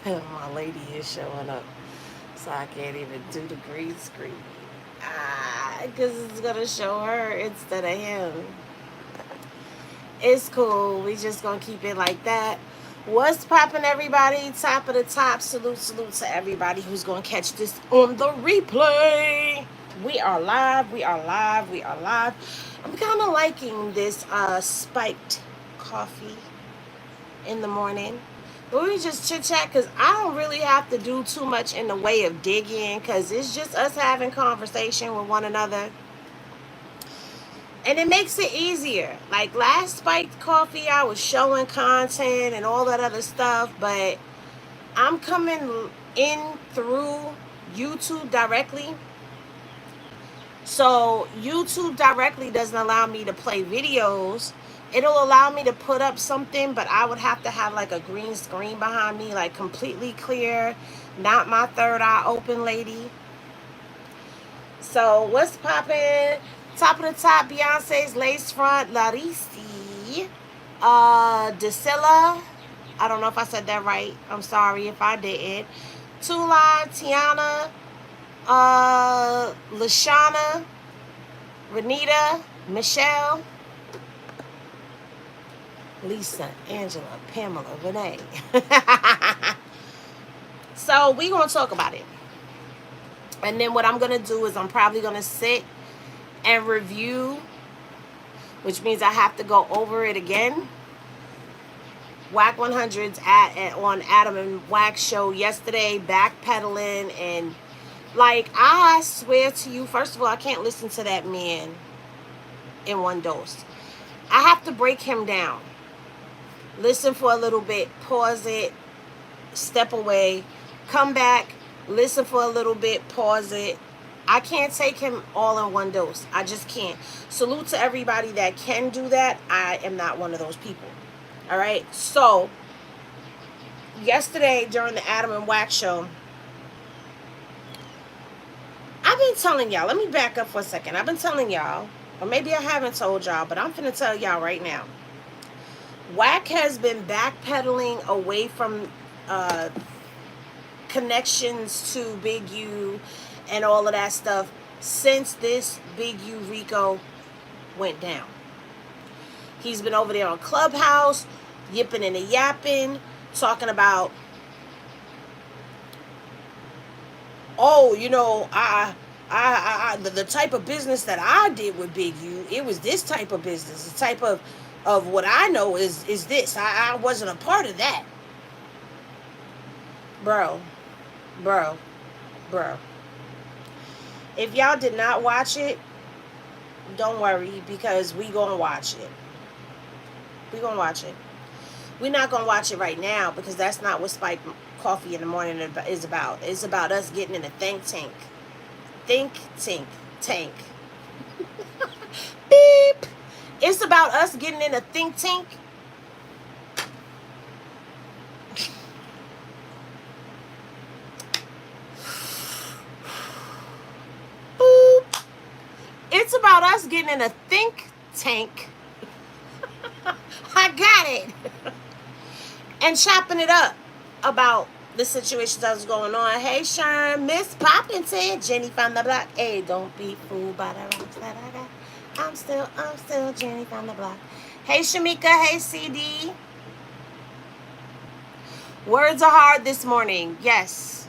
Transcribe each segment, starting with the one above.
My lady is showing up, so I can't even do the green screen. Because it's gonna show her instead of him. It's cool. We just gonna keep it like that. What's poppin', everybody? Top of the top. Salute, salute to everybody who's gonna catch this on the replay. We are live. We are live. We are live. I'm kind of liking this spiked coffee in the morning. But we just chit chat because I don't really have to do too much in the way of digging because it's just us having conversation with one another. And it makes it easier. Like last spiked coffee, I was showing content and all that other stuff, but I'm coming in through YouTube directly. So YouTube directly doesn't allow me to play videos. It'll allow me to put up something, but I would have to have like a green screen behind me, like completely clear, not my third eye open, lady. So what's poppin'? Top of the top, Beyonce's lace front, Larisi, Dissela. I don't know if I said that right. I'm sorry if I didn't. Tula, Tiana, Lashana, Renita, Michelle, Lisa, Angela, Pamela, Renee. So we gonna talk about it. And then what I'm gonna do is I'm probably gonna sit and review, which means I have to go over it again. Wack 100s on Adam and Wack show yesterday, backpedaling, and like I swear to you, first of all, I can't listen to that man in one dose. I have to break him down. Listen for a little bit, pause it, step away, come back, listen for a little bit, pause it. I can't take him all in one dose. I just can't. Salute to everybody that can do that. I am not one of those people. All right. So yesterday during the Adam and Wack show, I've been telling y'all, let me back up for a second. I've been telling y'all, or maybe I haven't told y'all, but I'm finna tell y'all right now. Wack has been backpedaling away from connections to Big U and all of that stuff since this Big U Rico went down. He's been over there on Clubhouse, yipping and yapping, talking about, oh, you know, the type of business that I did with Big U, it was this type of business. The type of what I know is this. I wasn't a part of that. Bro. If y'all did not watch it, don't worry, because we gonna watch it. We gonna watch it. We're not gonna watch it right now because that's not what Spike Coffee in the Morning is about. It's about us getting in a think tank. Tank. Beep. It's about us getting in a think tank. It's about us getting in a think tank. I got it. And chopping it up about the situations that was going on. Hey, Sherm, Miss Poppington, Jenny from the block. Hey, don't be fooled by the rocks that I got. I'm still Jenny from the block. Hey, Shamika. Hey, CD. Words are hard this morning. Yes.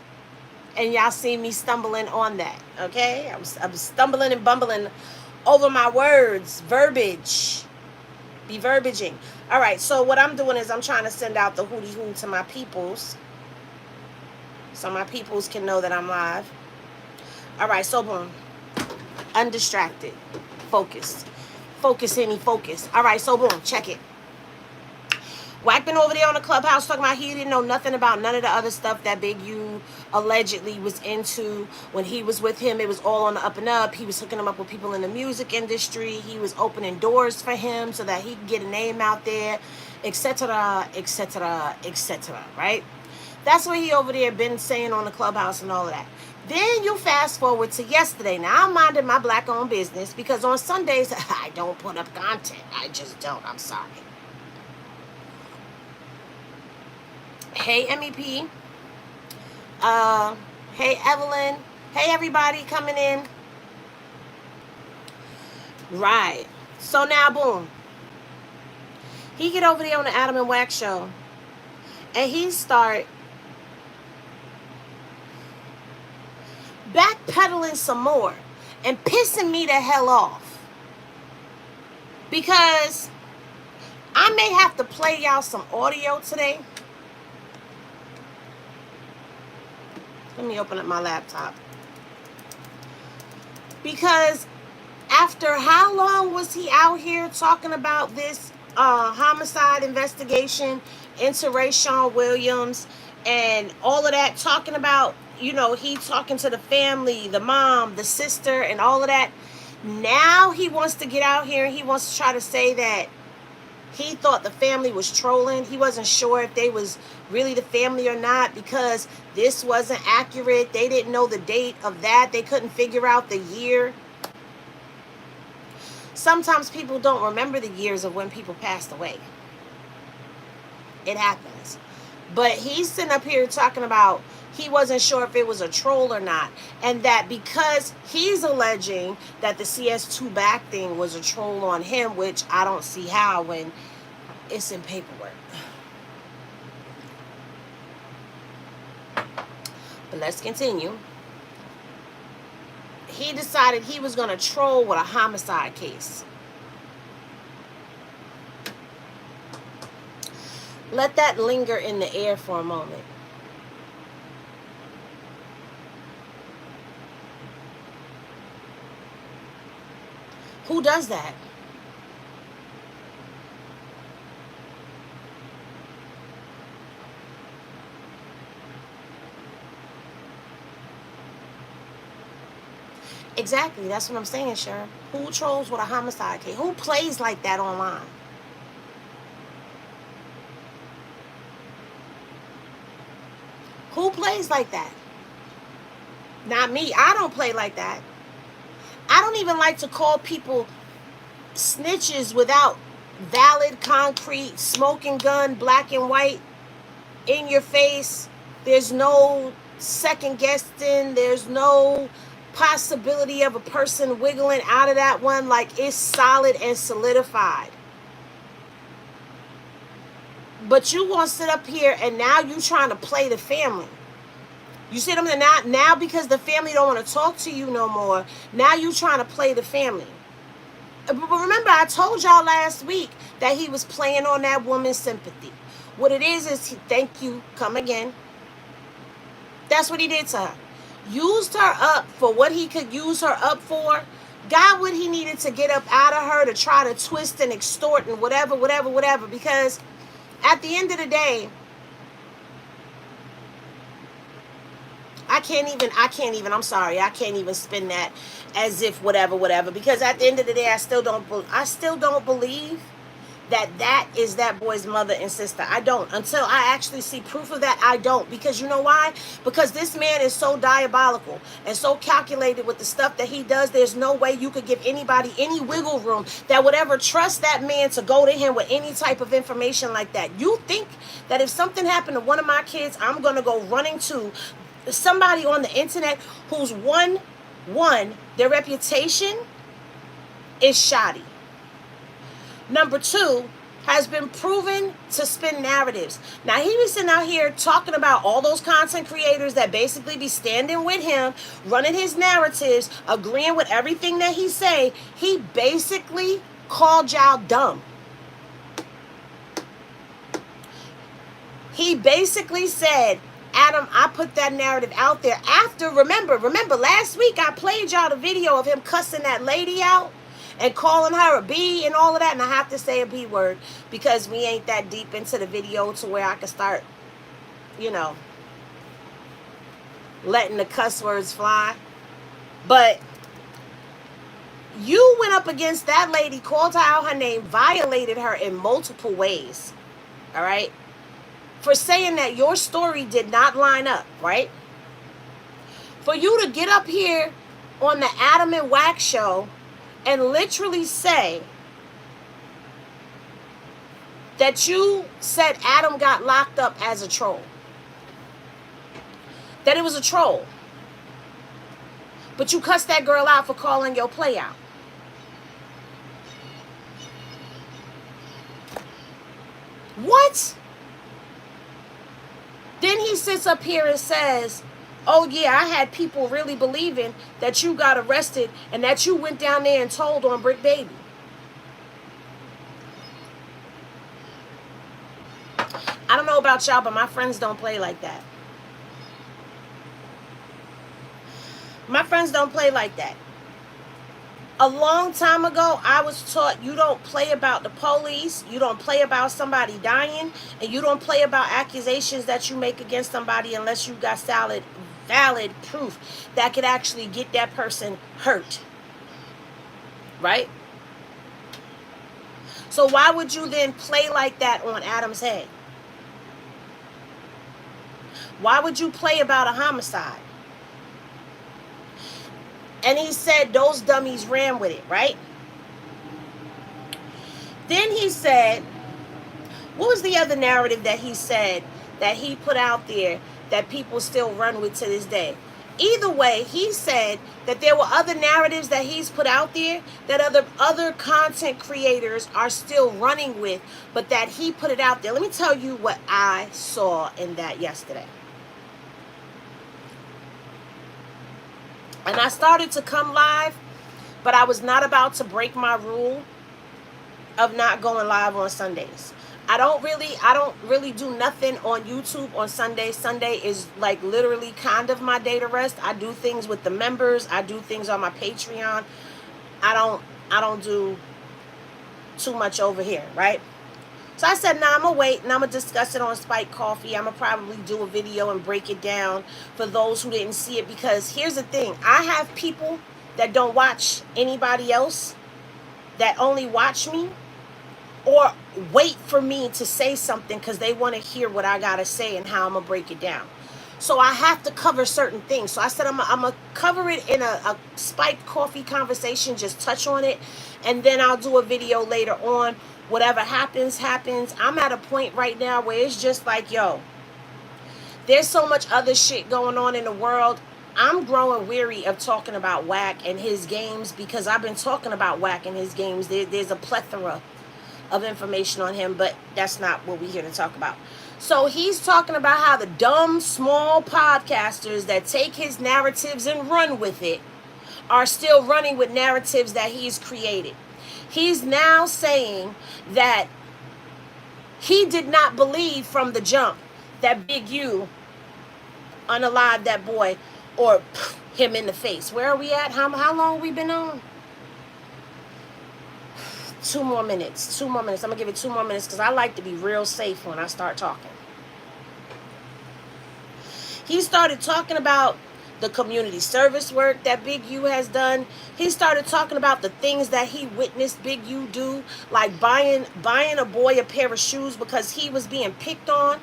And y'all see me stumbling on that, okay? I'm stumbling and bumbling over my words, verbiage. Be verbaging. All right, so what I'm doing is I'm trying to send out the hootie hoo to my peoples, so my peoples can know that I'm live. All right, so boom. Undistracted. Focused. Focus, Henny, focus. All right, so boom, check it. Wack been over there on the Clubhouse talking about he didn't know nothing about none of the other stuff that Big U allegedly was into. When he was with him, it was all on the up and up. He was hooking him up with people in the music industry. He was opening doors for him so that he could get a name out there, etc., etc., etc., right? That's what he over there been saying on the Clubhouse and all of that. Then you fast forward to yesterday. Now I'm minding my black-owned business because on Sundays I don't put up content. I just don't. I'm sorry. Hey MEP. Hey Evelyn. Hey everybody coming in. Right. So now boom. He get over there on the Adam and Wack show, and he start backpedaling some more and pissing me the hell off, because I may have to play y'all some audio today. Let me open up my laptop. Because after how long was he out here talking about this homicide investigation into Rayshawn Williams and all of that, talking about, you know, he talking to the family, the mom, the sister, and all of that. Now he wants to get out here and he wants to try to say that he thought the family was trolling. He wasn't sure if they was really the family or not because this wasn't accurate. They didn't know the date of that. They couldn't figure out the year. Sometimes people don't remember the years of when people passed away. It happens. But he's sitting up here talking about he wasn't sure if it was a troll or not. And that because he's alleging that the CS2 back thing was a troll on him, which I don't see how when it's in paperwork. But let's continue. He decided he was going to troll with a homicide case. Let that linger in the air for a moment. Who does that? Exactly, that's what I'm saying, Sher. Who trolls with a homicide case? Who plays like that online? Who plays like that? Not me. I don't play like that. I don't even like to call people snitches without valid, concrete, smoking gun, black and white, in your face. There's no second guessing. There's no possibility of a person wiggling out of that one. Like, it's solid and solidified. But you want to sit up here and now you trying to play the family. You see what I'm saying? Now because the family don't want to talk to you no more, now you trying to play the family. But remember, I told y'all last week that he was playing on that woman's sympathy. What it is thank you, come again. That's what he did to her. Used her up for what he could use her up for. Got what he needed to get up out of her to try to twist and extort and whatever. Because at the end of the day, I can't even spin that as if whatever. Because at the end of the day, I still don't believe that is that boy's mother and sister. I don't. Until I actually see proof of that, I don't. Because you know why? Because this man is so diabolical and so calculated with the stuff that he does. There's no way you could give anybody any wiggle room that would ever trust that man to go to him with any type of information like that. You think that if something happened to one of my kids, I'm going to go running to somebody on the internet who's their reputation is shoddy. Number two, has been proven to spin narratives. Now, he was sitting out here talking about all those content creators that basically be standing with him, running his narratives, agreeing with everything that he say. He basically called y'all dumb. He basically said, Adam, I put that narrative out there after, remember, last week I played y'all the video of him cussing that lady out and calling her a B and all of that. And I have to say a B word because we ain't that deep into the video to where I can start, letting the cuss words fly. But you went up against that lady, called her out her name, violated her in multiple ways. All right? For saying that your story did not line up, right? For you to get up here on the Adam and Wack show and literally say that you said Adam got locked up as a troll. That it was a troll. But you cussed that girl out for calling your play out. What? Then he sits up here and says, oh yeah, I had people really believing that you got arrested and that you went down there and told on Brick Baby. I don't know about y'all, but my friends don't play like that. My friends don't play like that. A long time ago, I was taught you don't play about the police, you don't play about somebody dying, and you don't play about accusations that you make against somebody unless you got valid proof that could actually get that person hurt. Right? So why would you then play like that on Adam's head? Why would you play about a homicide? And he said those dummies ran with it, right? Then he said, what was the other narrative that he said that he put out there that people still run with to this day? Either way, he said that there were other narratives that he's put out there that other content creators are still running with, but that he put it out there. Let me tell you what I saw in that yesterday. And I started to come live, but I was not about to break my rule of not going live on Sundays. I don't really do nothing on YouTube on Sundays. Sunday is like literally kind of my day to rest. I do things with the members. I do things on my Patreon. I don't do too much over here, right? So I said, nah, I'm going to wait and I'm going to discuss it on Spike Coffee. I'm going to probably do a video and break it down for those who didn't see it. Because here's the thing. I have people that don't watch anybody else, that only watch me, or wait for me to say something because they want to hear what I got to say and how I'm going to break it down. So I have to cover certain things. So I said I'm going to cover it in a Spike Coffee conversation, just touch on it. And then I'll do a video later on. Whatever happens, happens. I'm at a point right now where it's just like, yo, there's so much other shit going on in the world. I'm growing weary of talking about Wack and his games because I've been talking about Wack and his games. There's a plethora of information on him, but that's not what we're here to talk about. So he's talking about how the dumb, small podcasters that take his narratives and run with it are still running with narratives that he's created. He's now saying that he did not believe from the jump that Big U unalived that boy or him in the face. Where are we at? How long have we been on? 2 more minutes. 2 more minutes. I'm going to give it 2 more minutes because I like to be real safe when I start talking. He started talking about the community service work that Big U has done. He started talking about the things that he witnessed Big U do, like buying a boy a pair of shoes because he was being picked on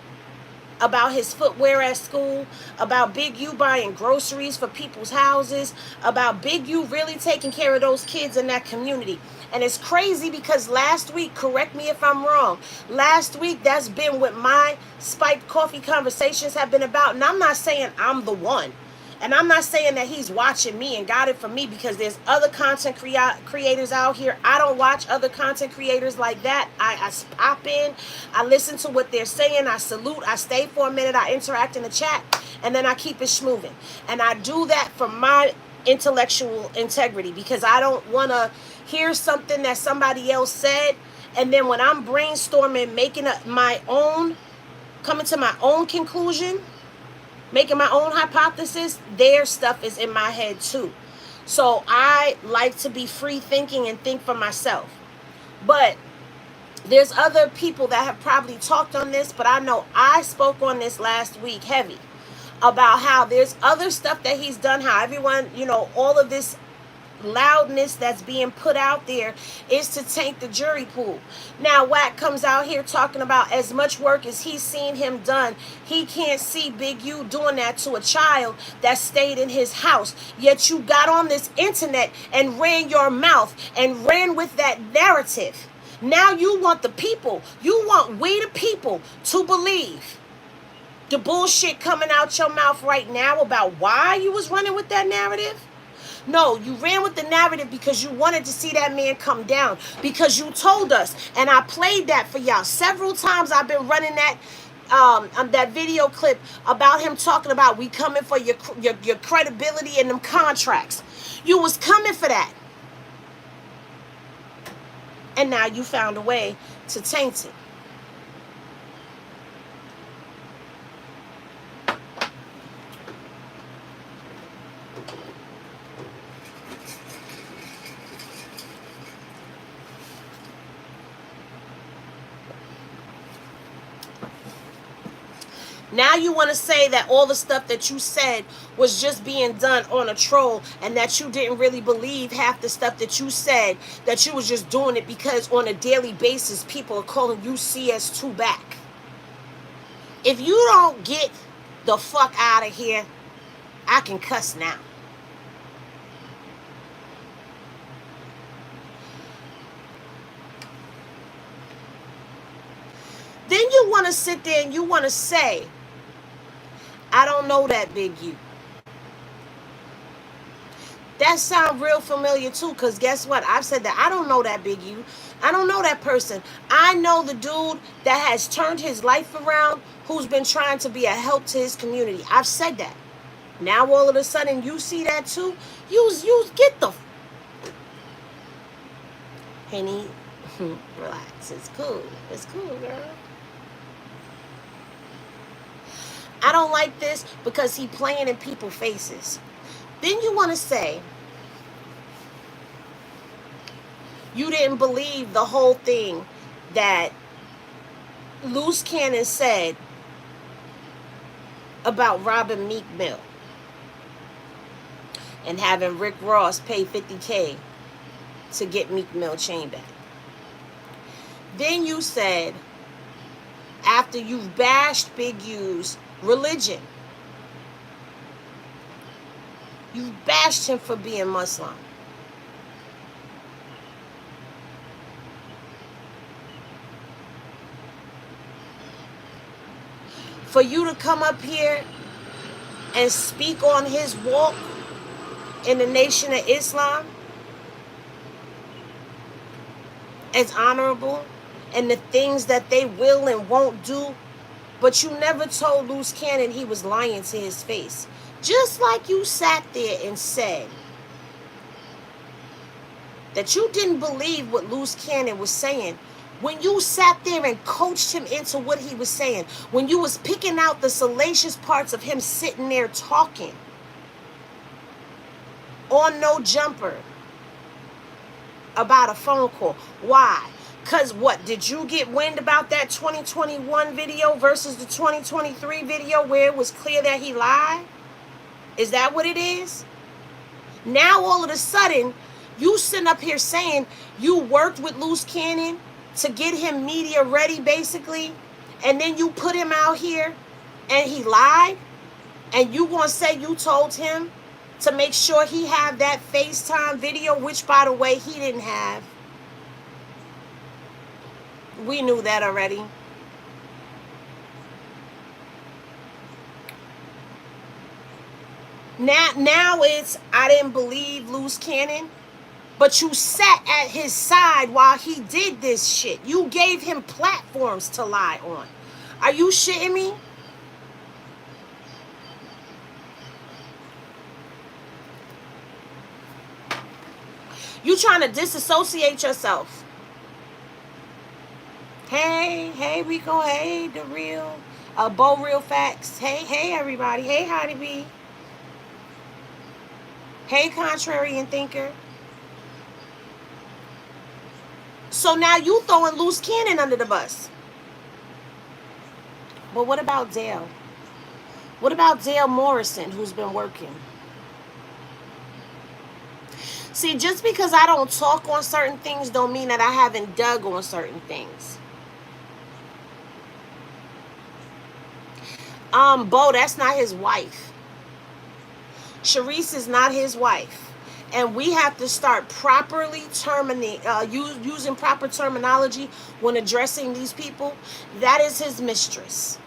about his footwear at school, about Big U buying groceries for people's houses, about Big U really taking care of those kids in that community. And it's crazy because last week, correct me if I'm wrong, last week that's been what my Spiked Coffee conversations have been about. And I'm not saying I'm the one. And I'm not saying that he's watching me and got it from me because there's other content creators out here. I don't watch other content creators like that. I pop in, I listen to what they're saying, I salute, I stay for a minute, I interact in the chat, and then I keep it moving. And I do that for my intellectual integrity because I don't want to hear something that somebody else said, and then when I'm brainstorming, making up my own, coming to my own conclusion, making my own hypothesis, their stuff is in my head too. So I like to be free thinking and think for myself. But there's other people that have probably talked on this, but I know I spoke on this last week heavy about how there's other stuff that he's done, how everyone, all of this loudness that's being put out there is to taint the jury pool. Now Wack comes out here talking about as much work as he's seen him done, he can't see Big U doing that to a child that stayed in his house. Yet you got on this internet and ran your mouth and ran with that narrative. Now you want the people, you want we the people to believe the bullshit coming out your mouth right now about why you was running with that narrative. No, you ran with the narrative because you wanted to see that man come down. Because you told us, and I played that for y'all several times. I've been running that video clip about him talking about we coming for your credibility and them contracts. You was coming for that, and now you found a way to taint it. Now you want to say that all the stuff that you said was just being done on a troll, and that you didn't really believe half the stuff that you said, that you was just doing it because on a daily basis people are calling you CS2 back. If you don't get the fuck out of here, I can cuss now. Then you want to sit there and you want to say, I don't know that Big U. That sounds real familiar too, because guess what? I've said that I don't know that Big U. I don't know that person. I know the dude that has turned his life around, who's been trying to be a help to his community. I've said that. Now all of a sudden you see that too. You get the Henny, relax. It's cool. It's cool, girl. I don't like this because he playing in people's faces. Then you want to say you didn't believe the whole thing that Luce Cannon said about robbing Meek Mill and having Rick Ross pay $50K to get Meek Mill chain back. Then you said, after you've bashed Big U's religion, you bashed him for being Muslim. For you to come up here and speak on his walk in the Nation of Islam as honorable and the things that they will and won't do, but you never told Luce Cannon he was lying to his face. Just like you sat there and said that you didn't believe what Luce Cannon was saying, when you sat there and coached him into what he was saying, when you was picking out the salacious parts of him sitting there talking on No Jumper about a phone call. Why? Because what? Did you get wind about that 2021 video versus the 2023 video where it was clear that he lied? Is that what it is? Now all of a sudden, you sitting up here saying you worked with Luce Cannon to get him media ready, basically, and then you put him out here and he lied, and you gonna say you told him to make sure he had that FaceTime video, which, by the way, he didn't have. We knew that already. Now it's, I didn't believe Luce Cannon, but you sat at his side while he did this shit. You gave him platforms to lie on. Are you shitting me? You trying to disassociate yourself. Hey, Rico. Hey, the real, Bo Real Facts. Hey, everybody. Hey, Hottie B. Hey, Contrarian Thinker. So now you throwing Luce Cannon under the bus. But what about Dale? What about Dale Morrison, who's been working? See, just because I don't talk on certain things don't mean that I haven't dug on certain things. Bo, that's not his wife. Sharice is not his wife. And we have to start properly using proper terminology when addressing these people. That is his mistress,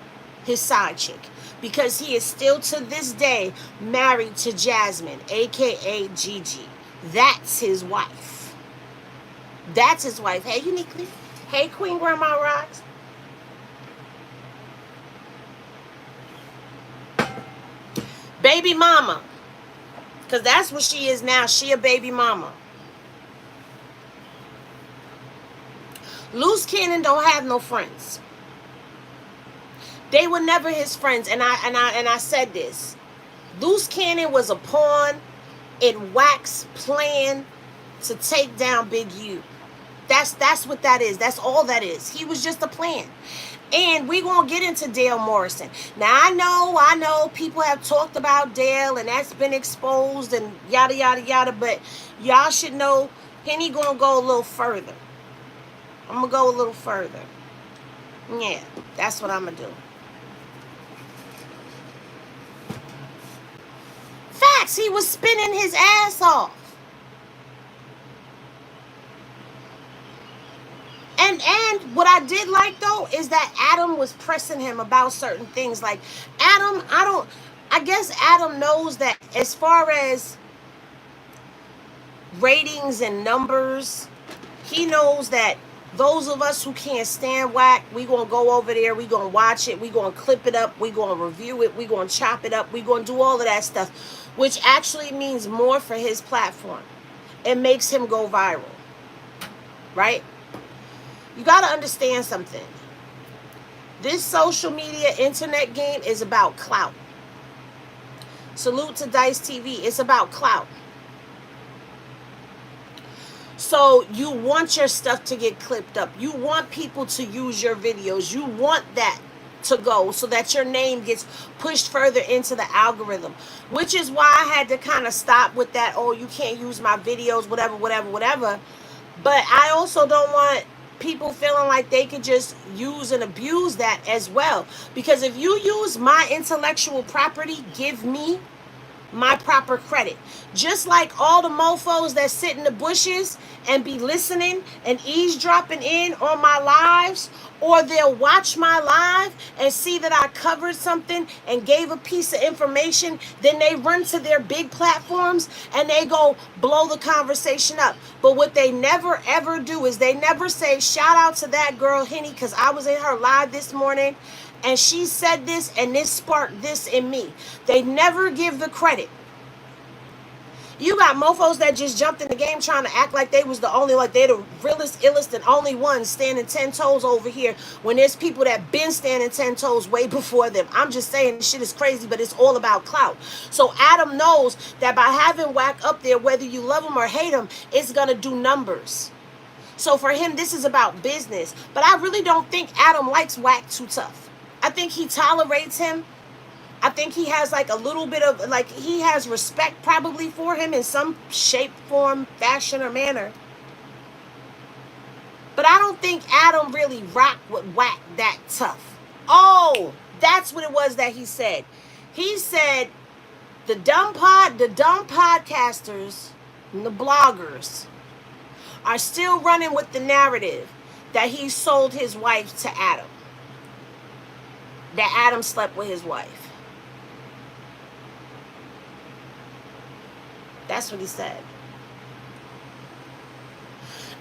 his side chick. Because he is still to this day married to Jasmine, aka Gigi. That's his wife. That's his wife. Hey, Uniquely. Hey, Queen Grandma Rocks. Baby mama. Because that's what she is now. She a baby mama. Luce Cannon don't have no friends. They were never his friends. And I said this. Luce Cannon was a pawn in Wack's plan to take down Big U. That's what that is. That's all that is. He was just a plan. And we're going to get into Dale Morrison. Now, I know people have talked about Dale and that's been exposed and yada, yada, yada. But y'all should know Henny going to go a little further. I'm going to go a little further. Yeah, that's what I'm going to do. Facts, he was spinning his ass off. And what I did like, though, is that Adam was pressing him about certain things. Like, I guess Adam knows that as far as ratings and numbers, he knows that those of us who can't stand Wack, we going to go over there, we going to watch it, we going to clip it up, we going to review it, we going to chop it up, we going to do all of that stuff, which actually means more for his platform. It makes him go viral, right? You got to understand something. This social media internet game is about clout. Salute to Dice TV. It's about clout. So you want your stuff to get clipped up. You want people to use your videos. You want that to go so that your name gets pushed further into the algorithm. Which is why I had to kind of stop with that, oh, you can't use my videos, whatever, whatever, whatever. But I also don't want people feeling like they could just use and abuse that as well. Because if you use my intellectual property, give me my proper credit. Just like all the mofos that sit in the bushes and be listening and eavesdropping in on my lives, or they'll watch my live and see that I covered something and gave a piece of information, then they run to their big platforms and they go blow the conversation up. But what they never ever do is they never say, shout out to that girl Henny, because I was in her live this morning and she said this and this sparked this in me. They never give the credit. You got mofos that just jumped in the game trying to act like they was the only, like they're the realest, illest, and only ones standing 10 toes over here when there's people that been standing 10 toes way before them. I'm just saying this shit is crazy, but it's all about clout. So Adam knows that by having Wack up there, whether you love him or hate him, it's going to do numbers. So for him, this is about business. But I really don't think Adam likes Wack too tough. I think he tolerates him. I think he has like a little bit of, like, he has respect probably for him in some shape, form, fashion, or manner. But I don't think Adam really rocked with Wack that tough. Oh, that's what it was that he said. He said the dumb podcasters and the bloggers are still running with the narrative that he sold his wife to Adam. That Adam slept with his wife. That's what he said.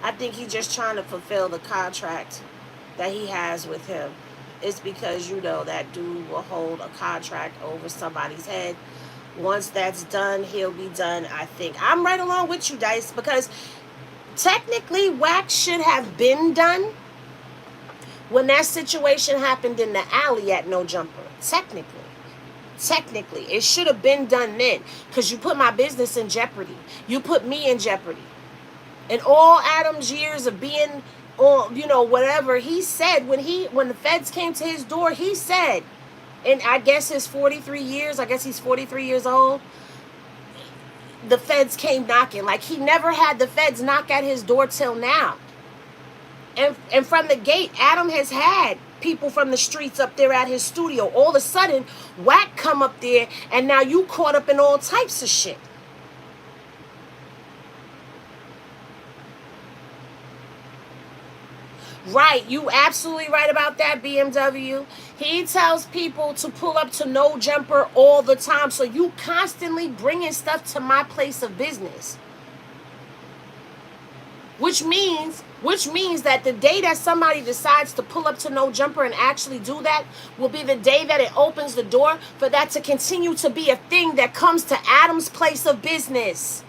I think he's just trying to fulfill the contract that he has with him. It's because, you know, that dude will hold a contract over somebody's head. Once that's done, he'll be done, I think. I'm right along with you, Dice, because technically Wack should have been done when that situation happened in the alley at No Jumper. Technically, it should have been done then, because you put my business in jeopardy. You put me in jeopardy. In all Adam's years of being on, you know, whatever, he said when the feds came to his door, he said, and I guess his 43 years, I guess he's 43 years old, the feds came knocking. Like, he never had the feds knock at his door till now. And from the gate, Adam has had people from the streets up there at his studio. All of a sudden, Wack come up there, and now you caught up in all types of shit. Right, you absolutely right about that, BMW. He tells people to pull up to No Jumper all the time, so you constantly bringing stuff to my place of business. Which means that the day that somebody decides to pull up to No Jumper and actually do that will be the day that it opens the door for that to continue to be a thing that comes to Adam's place of business.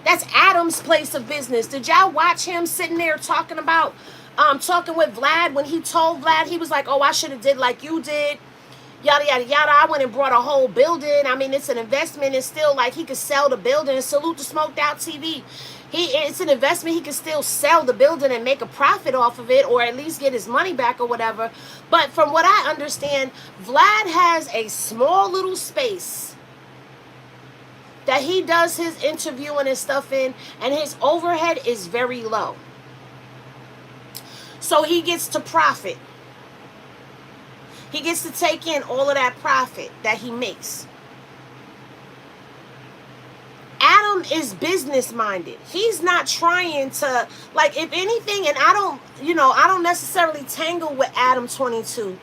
That's Adam's place of business. Did y'all watch him sitting there talking with Vlad when he told Vlad, he was like, oh, I should have did like you did. Yada, yada, yada. I went and brought a whole building. I mean, it's an investment. It's still like he could sell the building. And salute to Smoked Out TV. It's an investment. He could still sell the building and make a profit off of it, or at least get his money back or whatever. But from what I understand, Vlad has a small little space that he does his interviewing and stuff in, and his overhead is very low. So he gets to profit. He gets to take in all of that profit that he makes. Adam is business minded. He's not trying to, like, if anything, and I don't necessarily tangle with Adam 22.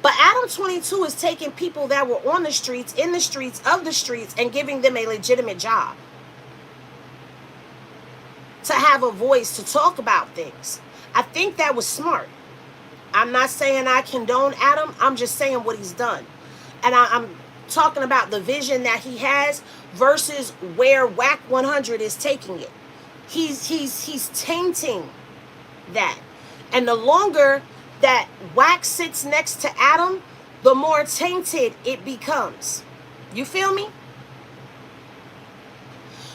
But Adam 22 is taking people that were on the streets, in the streets, of the streets, and giving them a legitimate job. To have a voice to talk about things. I think that was smart. I'm not saying I condone Adam. I'm just saying what he's done. And I'm talking about the vision that he has versus where Wack 100 is taking it. He's tainting that. And the longer that Wack sits next to Adam, the more tainted it becomes. You feel me?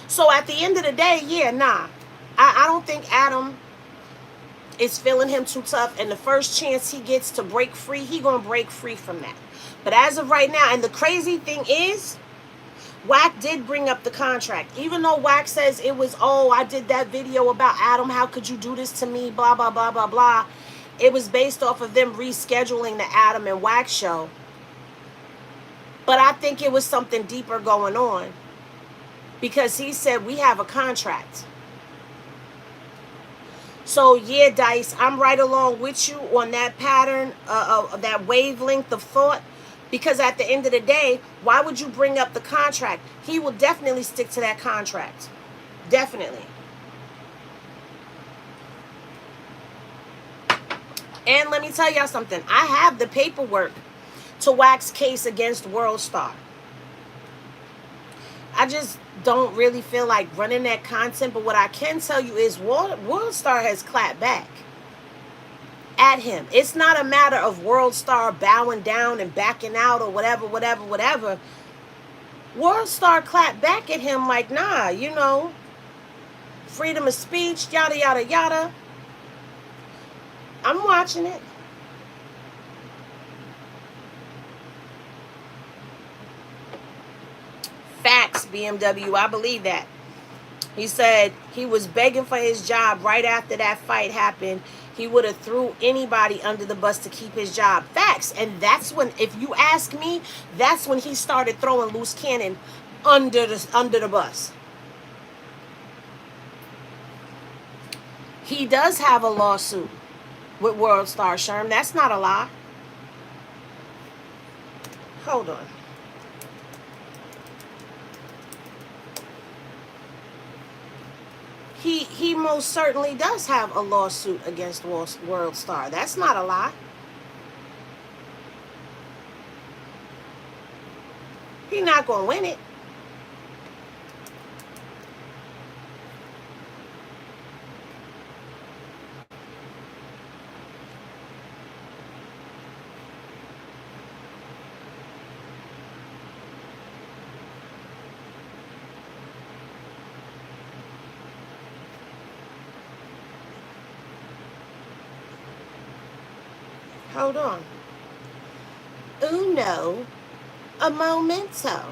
So at the end of the day, yeah, nah. I don't think Adam is feeling him too tough, and the first chance he gets to break free, he gonna break free from that. But as of right now, and the crazy thing is, Wack did bring up the contract. Even though Wack says it was, oh, I did that video about Adam, how could you do this to me, blah, blah, blah, blah, blah. It was based off of them rescheduling the Adam and Wack show. But I think it was something deeper going on. Because he said, we have a contract. So, yeah, Dice, I'm right along with you on that pattern, that wavelength of thought. Because at the end of the day, why would you bring up the contract? He will definitely stick to that contract. Definitely. And let me tell y'all something. I have the paperwork to Wack's case against WorldStar. I just don't really feel like running that content, but what I can tell you is WorldStar has clapped back at him. It's not a matter of WorldStar bowing down and backing out or whatever. WorldStar clapped back at him like, nah, freedom of speech, yada, yada, yada. I'm watching it. Facts, BMW. I believe that. He said he was begging for his job right after that fight happened. He would have threw anybody under the bus to keep his job. Facts. And that's when, if you ask me, that's when he started throwing Luce Cannon under the bus. He does have a lawsuit with WorldStar, Sherm. That's not a lie. Hold on. He most certainly does have a lawsuit against WorldStar. That's not a lie. He's not going to win it. Hold on. Uno, a momento.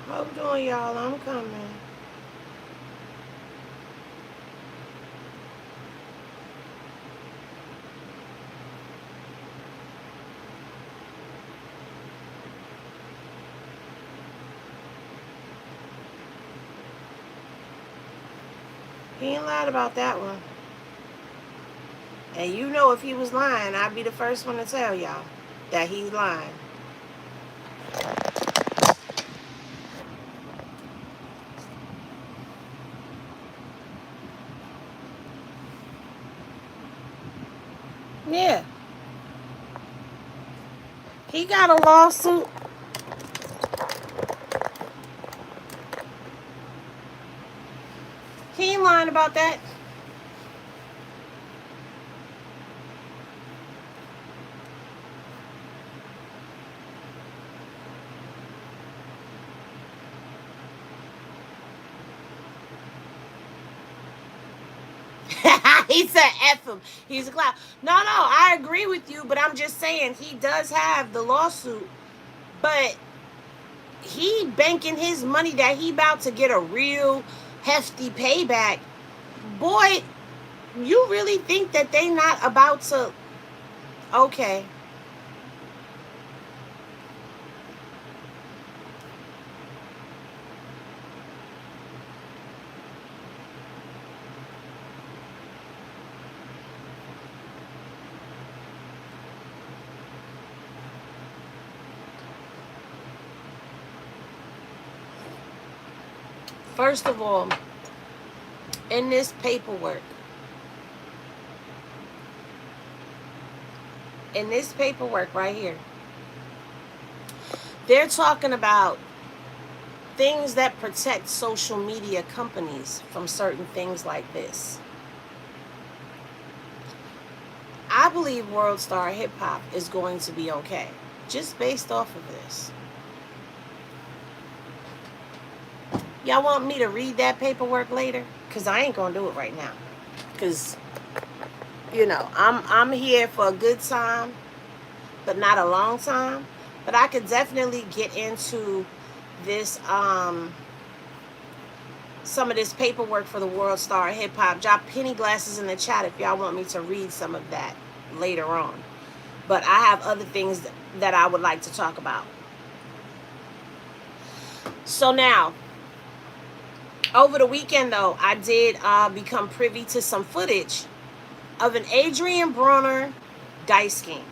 Hold on, y'all. I'm coming. He ain't lied about that one. And you know if he was lying, I'd be the first one to tell y'all that he's lying. Yeah. He got a lawsuit. He ain't lying about that. He said F him. He's a clown. No, I agree with you, but I'm just saying he does have the lawsuit, but he banking his money that he about to get a real hefty payback. Boy, you really think that they not about to? Okay. First of all, in this paperwork right here, they're talking about things that protect social media companies from certain things like this. I believe World Star Hip Hop is going to be okay, just based off of this. Y'all want me to read that paperwork later? Because I ain't going to do it right now. Because, you know, I'm here for a good time, but not a long time. But I could definitely get into this, some of this paperwork for the World Star Hip Hop. Drop penny glasses in the chat if y'all want me to read some of that later on. But I have other things that I would like to talk about. So now, over the weekend, though, I did become privy to some footage of an Adrien Broner Dice scheme.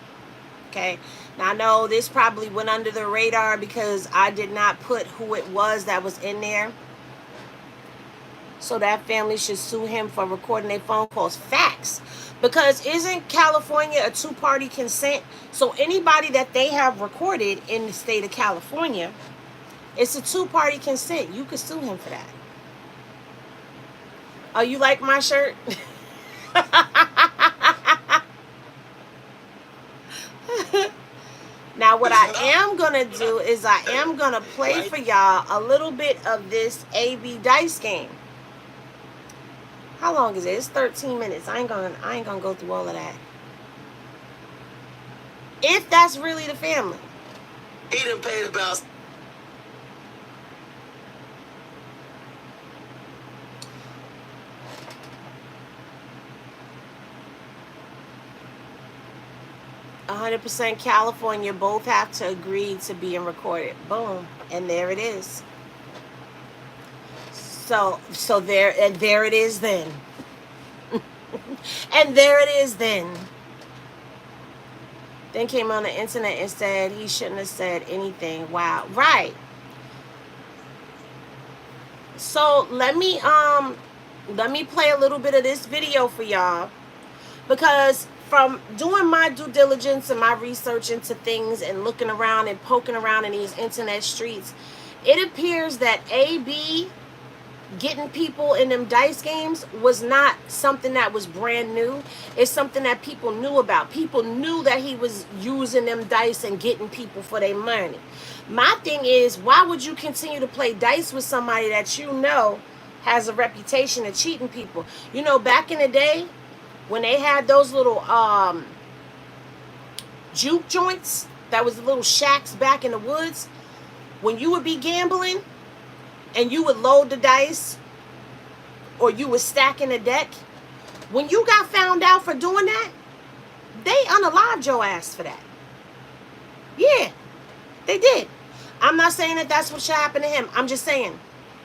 Okay? Now, I know this probably went under the radar because I did not put who it was that was in there. So that family should sue him for recording their phone calls. Facts. Because isn't California a two-party consent? So anybody that they have recorded in the state of California, it's a two-party consent. You could sue him for that. Oh, you like my shirt? Now, what I am going to do is I am going to play for y'all a little bit of this AB Dice game. How long is it? It's 13 minutes. I ain't gonna go through all of that. If that's really the family. He done paid about 100% California, both have to agree to being recorded. Boom. And there it is. So there it is then. And there it is then. Then came on the internet and said he shouldn't have said anything. Wow. Right. So let me play a little bit of this video for y'all, because from doing my due diligence and my research into things and looking around and poking around in these internet streets, it appears that AB getting people in them dice games was not something that was brand new. It's something that people knew about. People knew that he was using them dice and getting people for their money. My thing is, why would you continue to play dice with somebody that you know has a reputation of cheating people? You know, back in the day, when they had those little juke joints, that was the little shacks back in the woods, when you would be gambling, and you would load the dice or you were stacking a deck, when you got found out for doing that, they unalived your ass for that. Yeah, they did. I'm not saying that that's what should happen to him. I'm just saying,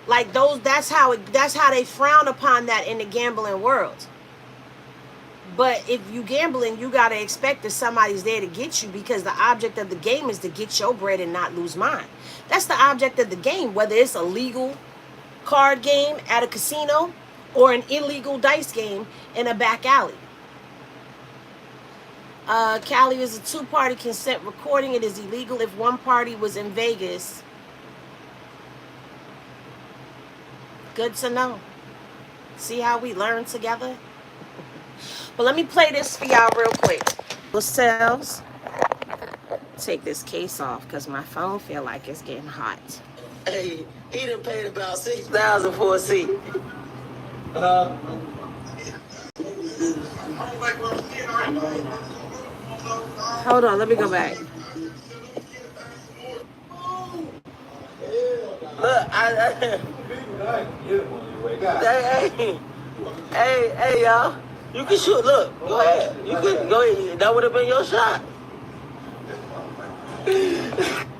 like that's how they frown upon that in the gambling world. But if you gambling, you gotta expect that somebody's there to get you, because the object of the game is to get your bread and not lose mine. That's the object of the game, whether it's a legal card game at a casino or an illegal dice game in a back alley. Cali is a two-party consent recording. It is illegal if one party was in Vegas. Good to know. See how we learn together? But let me play this for y'all real quick. Yourselves. Take this case off because my phone feel like it's getting hot. Hey, he done paid about $6,000 for a seat. Hold on, let me go back. Look, hey, y'all. You can shoot. Look, go ahead. You can go ahead. That would have been your shot.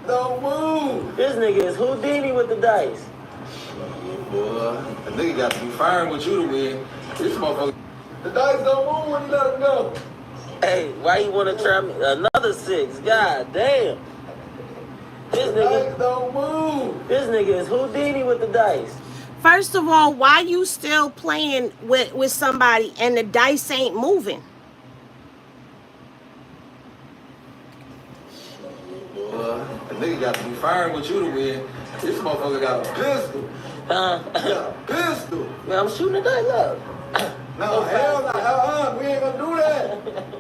Don't move. This nigga is Houdini with the dice. Boy, that nigga got to be firing with you to win. This motherfucker. The dice don't move when you let him go. Hey, why you want to try me? Another 6. God damn. This nigga don't move. This nigga is Houdini with the dice. First of all, why you still playing with somebody and the dice ain't moving? Boy, that nigga got to be firing with you to win. This motherfucker got a pistol. Got a pistol. Man, I'm shooting the dice up. No, hell no. We ain't gonna do that.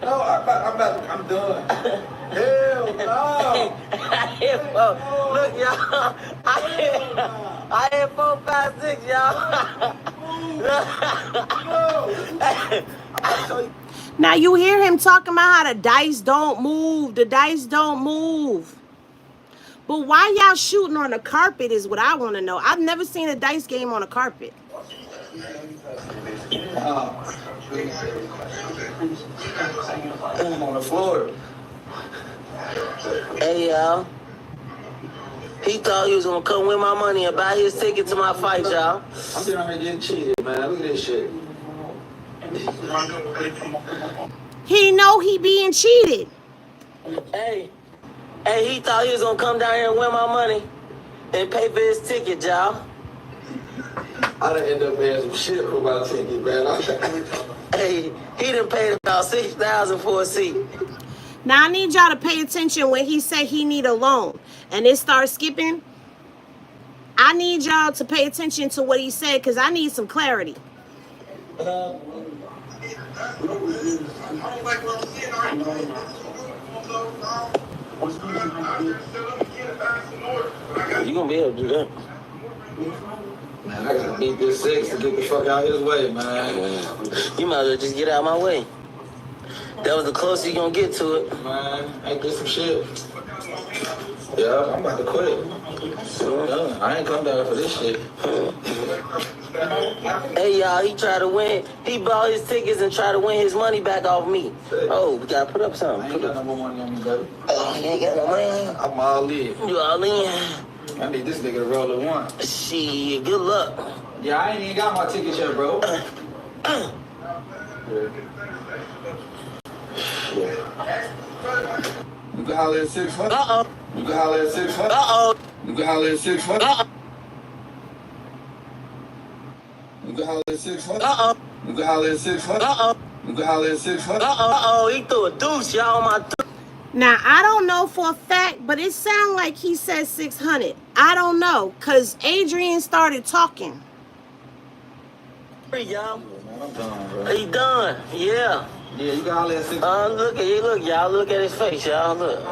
No, I'm done. Hell no. Look, y'all. I hit 4, 5, 6, y'all. Now you hear him talking about how the dice don't move. The dice don't move. But why y'all shooting on the carpet is what I want to know. I've never seen a dice game on a carpet. I'm on the floor. Hey, y'all. He thought he was gonna come win my money and buy his ticket to my fight, y'all. I'm sitting out here getting cheated, man. Look at this shit. He know he being cheated. Hey, he thought he was gonna come down here and win my money and pay for his ticket, y'all. I done end up paying some shit for my ticket, man. Hey, he done paid about $6,000 for a seat. Now I need y'all to pay attention when he say he need a loan and it starts skipping. I need y'all to pay attention to what he said because I need some clarity. You gonna be able to do that? Man, I gotta beat this 6 to get the fuck out of his way, man. You might as well just get out of my way. That was the closest you gonna get to it. Man, I did some shit. Yeah, I'm about to quit. I ain't come down for this shit. Hey, y'all, he tried to win. He bought his tickets and tried to win his money back off me. Oh, we gotta put up something. I ain't got no more money on me, baby. Oh, you ain't got no money? I'm all in. You all in? I need this nigga to roll at one. Shit, good luck. Yeah, I ain't even got my ticket yet, bro. You can holler at 6 months. Uh-oh. You can holler at 6 months. Uh-oh. You can holler at 6 months. Uh-oh. You can holler at 6 months. Uh-oh. You can holler at 6 months. Uh-oh. You can holler at 6 months. Uh-oh. He threw a deuce, y'all, on my Now, I don't know for a fact, but it sounded like he said 600. I don't know, because Adrien started talking. y'all. Man, I'm done, bro. He done. Yeah. Yeah, you can holler at 6 Look y'all. Look at his face, y'all. Look.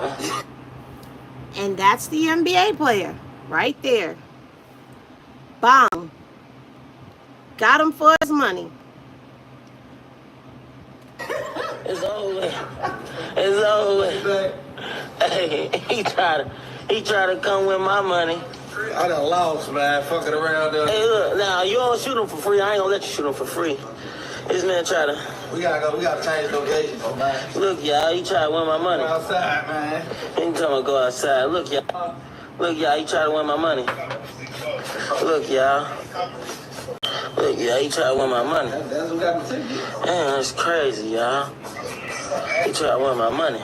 And that's the NBA player right there. Bang. Got him for his money. It's over. It's over. Hey, he tried to come with my money I done lost, man. Fucking around there. Hey, look, now you don't shoot him for free. I ain't gonna let you shoot him for free. This man try to. We gotta go. We gotta change location, man. Look, y'all, he try to win my money. Go outside, man. He ain't talking about go outside. Look, y'all. Look, y'all, he try to win my money. Look, y'all. Look, y'all, he try to win my money. That's who got the ticket. Man, that's crazy, y'all. He try to win my money.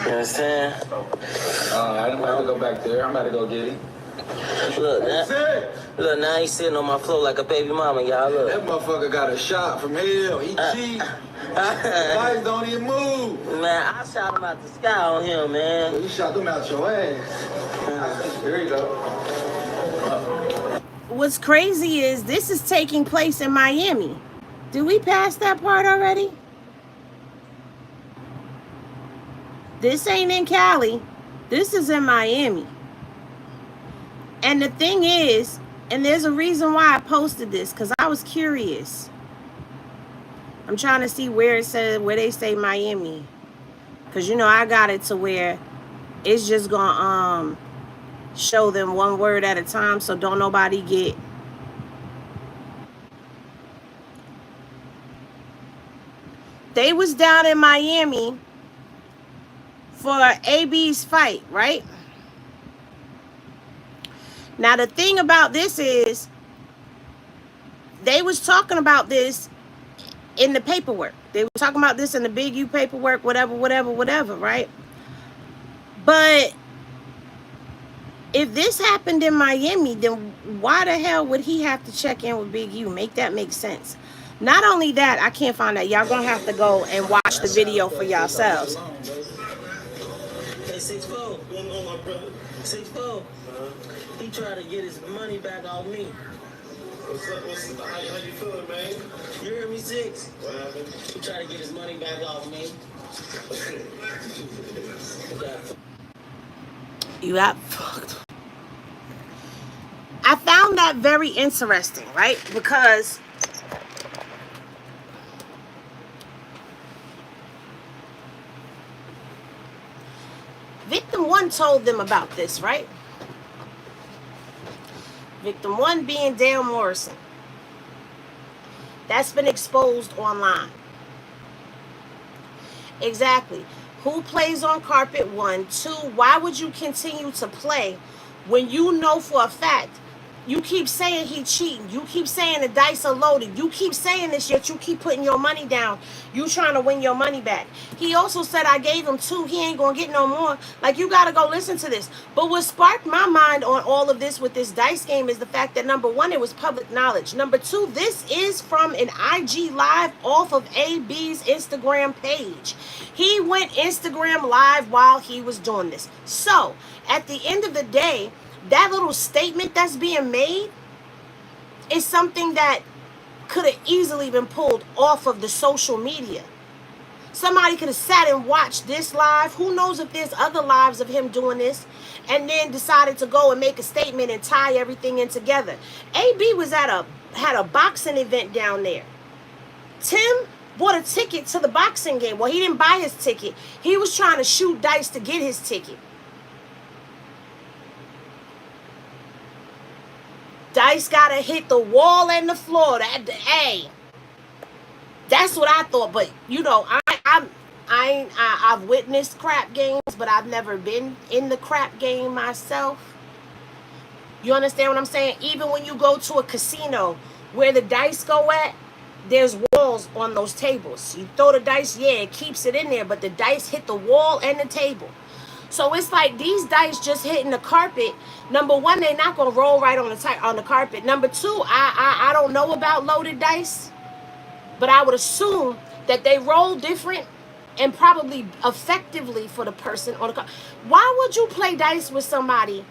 You understand? Alright, I'm about to go back there. I'm about to go get him. Look, now he's sitting on my floor like a baby mama, y'all. Look. That motherfucker got a shot from hell. He cheat. Guys don't even move. Man, I shot him out the sky on him, man. You shot them out your ass. There you go. What's crazy is this is taking place in Miami. Did we pass that part already? This ain't in Cali. This is in Miami. And the thing is, and there's a reason why I posted this, because I was curious. I'm trying to see where it says, where they say Miami. Because, you know, I got it to where it's just going to show them one word at a time, so don't nobody get... They was down in Miami for AB's fight, right? Now, the thing about this is they was talking about this in the paperwork. They were talking about this in the Big U paperwork, whatever, right? But if this happened in Miami, then why the hell would he have to check in with Big U? Make that make sense. Not only that, I can't find that. Y'all gonna have to go and watch the video for yourselves. Hey, 6'4", what's on my brother? 6'4". He tried to get his money back off me. What's up? How you feeling, man? You heard me, 6? What happened? He tried to get his money back off me. You got fucked. I found that very interesting, right? Because Victim 1 told them about this, right? Victim 1 being Dale Morrison. That's been exposed online. Exactly. Who plays on carpet? 1. 2, why would you continue to play when you know for a fact you keep saying he cheating? You keep saying the dice are loaded. You keep saying this, yet you keep putting your money down. You trying to win your money back. He also said, I gave him 2. He ain't going to get no more. Like, you got to go listen to this. But what sparked my mind on all of this with this dice game is the fact that, number 1, it was public knowledge. Number 2, this is from an IG live off of AB's Instagram page. He went Instagram live while he was doing this. So, at the end of the day, that little statement that's being made is something that could have easily been pulled off of the social media. Somebody could have sat and watched this live. Who knows if there's other lives of him doing this, and then decided to go and make a statement and tie everything in together. AB was had a boxing event down there. Tim bought a ticket to the boxing game. Well, he didn't buy his ticket. He was trying to shoot dice to get his ticket. Dice gotta hit the wall and the floor. That's what I thought. But you know, I've witnessed crap games, but I've never been in the crap game myself. You understand what I'm saying? Even when you go to a casino where the dice go at, there's walls on those tables. You throw the dice, yeah, it keeps it in there, but the dice hit the wall and the table. So it's like these dice just hitting the carpet. Number 1, they're not gonna roll right on the carpet. Number 2, I don't know about loaded dice, but I would assume that they roll different and probably effectively for the person on the carpet. Why would you play dice with somebody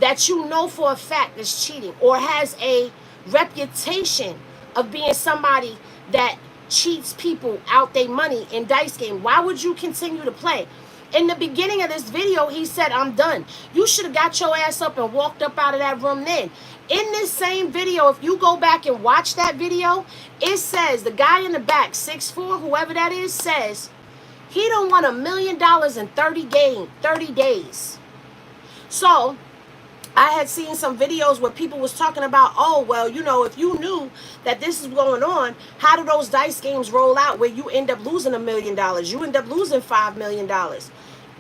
that you know for a fact is cheating or has a reputation of being somebody that cheats people out their money in dice game? Why would you continue to play? In the beginning of this video, he said, I'm done. You should have got your ass up and walked up out of that room then. In this same video, if you go back and watch that video, it says, the guy in the back, 6'4", whoever that is, says, he don't want $1 million in 30 days. So, I had seen some videos where people was talking about, oh, well, you know, if you knew that this is going on, how do those dice games roll out where you end up losing $1 million? You end up losing $5 million.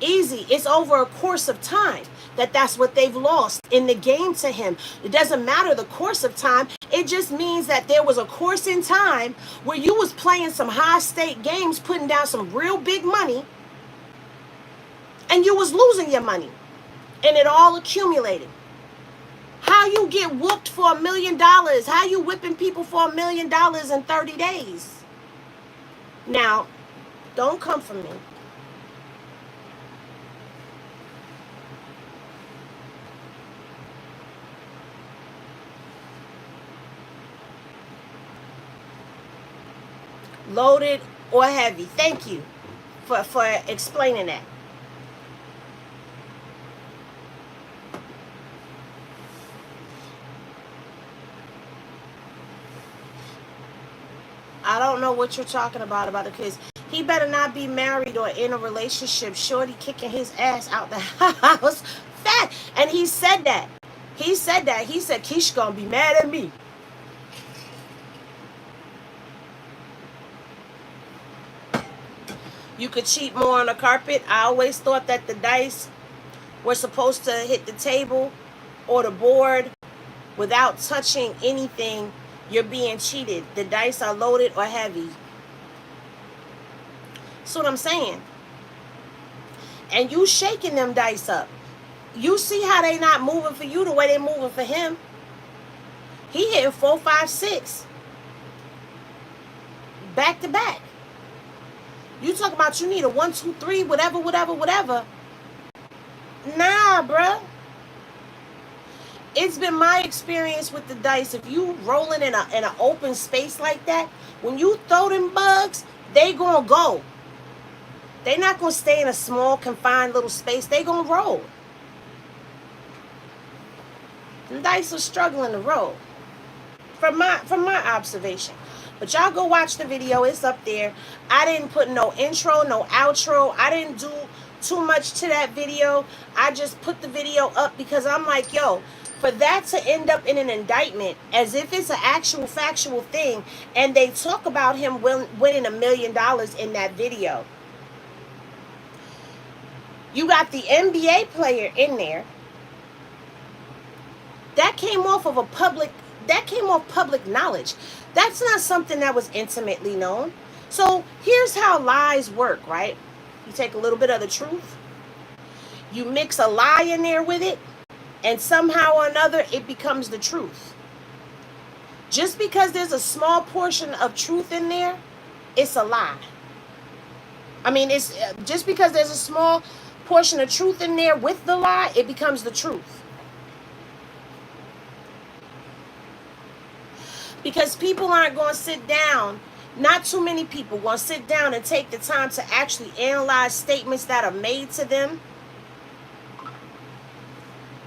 Easy. It's over a course of time that's what they've lost in the game to him. It doesn't matter the course of time. It just means that there was a course in time where you was playing some high stake games, putting down some real big money, and you was losing your money, and it all accumulated. How you get whooped for $1 million? How you whipping people for $1 million in 30 days? Now, don't come for me. Loaded or heavy. Thank you for explaining that. I don't know what you're talking about the kids. He better not be married or in a relationship. Shorty kicking his ass out the house. Fat. And he said that. He said that. He said, Keish gonna be mad at me. You could cheat more on the carpet. I always thought that the dice were supposed to hit the table or the board without touching anything. You're being cheated. The dice are loaded or heavy. That's what I'm saying. And you shaking them dice up. You see how they not moving for you the way they moving for him. He hitting 4, 5, 6. Back to back. You talking about you need a 1, 2, 3, whatever. Nah, bruh. It's been my experience with the dice. If you rolling in an open space like that, when you throw them bugs, they gonna go. They not gonna stay in a small, confined little space. They gonna roll. The dice are struggling to roll. From my observation. But y'all go watch the video. It's up there. I didn't put no intro, no outro. I didn't do too much to that video. I just put the video up because I'm like, yo, for that to end up in an indictment as if it's an actual factual thing, and they talk about him winning $1 million in that video. You got the NBA player in there. That came off public knowledge. That's not something that was intimately known. So here's how lies work, right? You take a little bit of the truth, you mix a lie in there with it, and somehow or another it becomes the truth. Just because there's a small portion of truth in there, it's a lie. I mean, it's just because there's a small portion of truth in there with the lie, it becomes the truth. Because people aren't going to sit down, not too many people going to sit down and take the time to actually analyze statements that are made to them.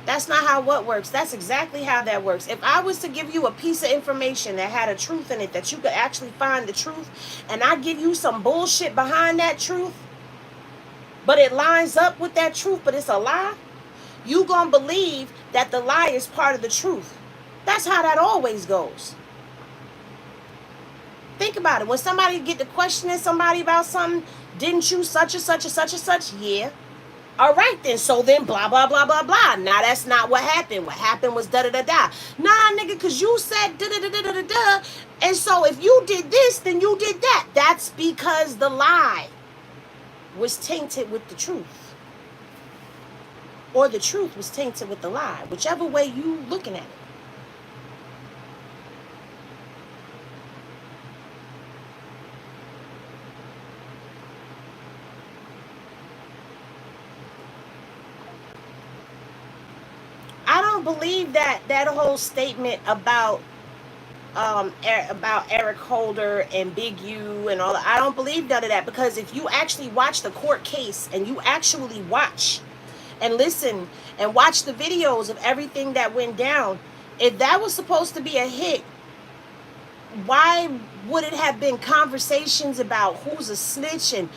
That's not how what works. That's exactly how that works. If I was to give you a piece of information that had a truth in it, that you could actually find the truth, and I give you some bullshit behind that truth, but it lines up with that truth, but it's a lie, you gonna believe that the lie is part of the truth. That's how that always goes. Think about it. When somebody get to questioning somebody about something, didn't you such and such and such and such? Yeah. All right then. So then blah, blah, blah, blah, blah. Now that's not what happened. What happened was da-da-da-da. Nah, nigga, because you said da-da-da-da-da-da. And so if you did this, then you did that. That's because the lie was tainted with the truth. Or the truth was tainted with the lie. Whichever way you looking at it. I don't believe that whole statement about Eric Holder and Big U and all that. I don't believe none of that, because if you actually watch the court case and you actually watch and listen and watch the videos of everything that went down, if that was supposed to be a hit, why would it have been conversations about who's a snitch and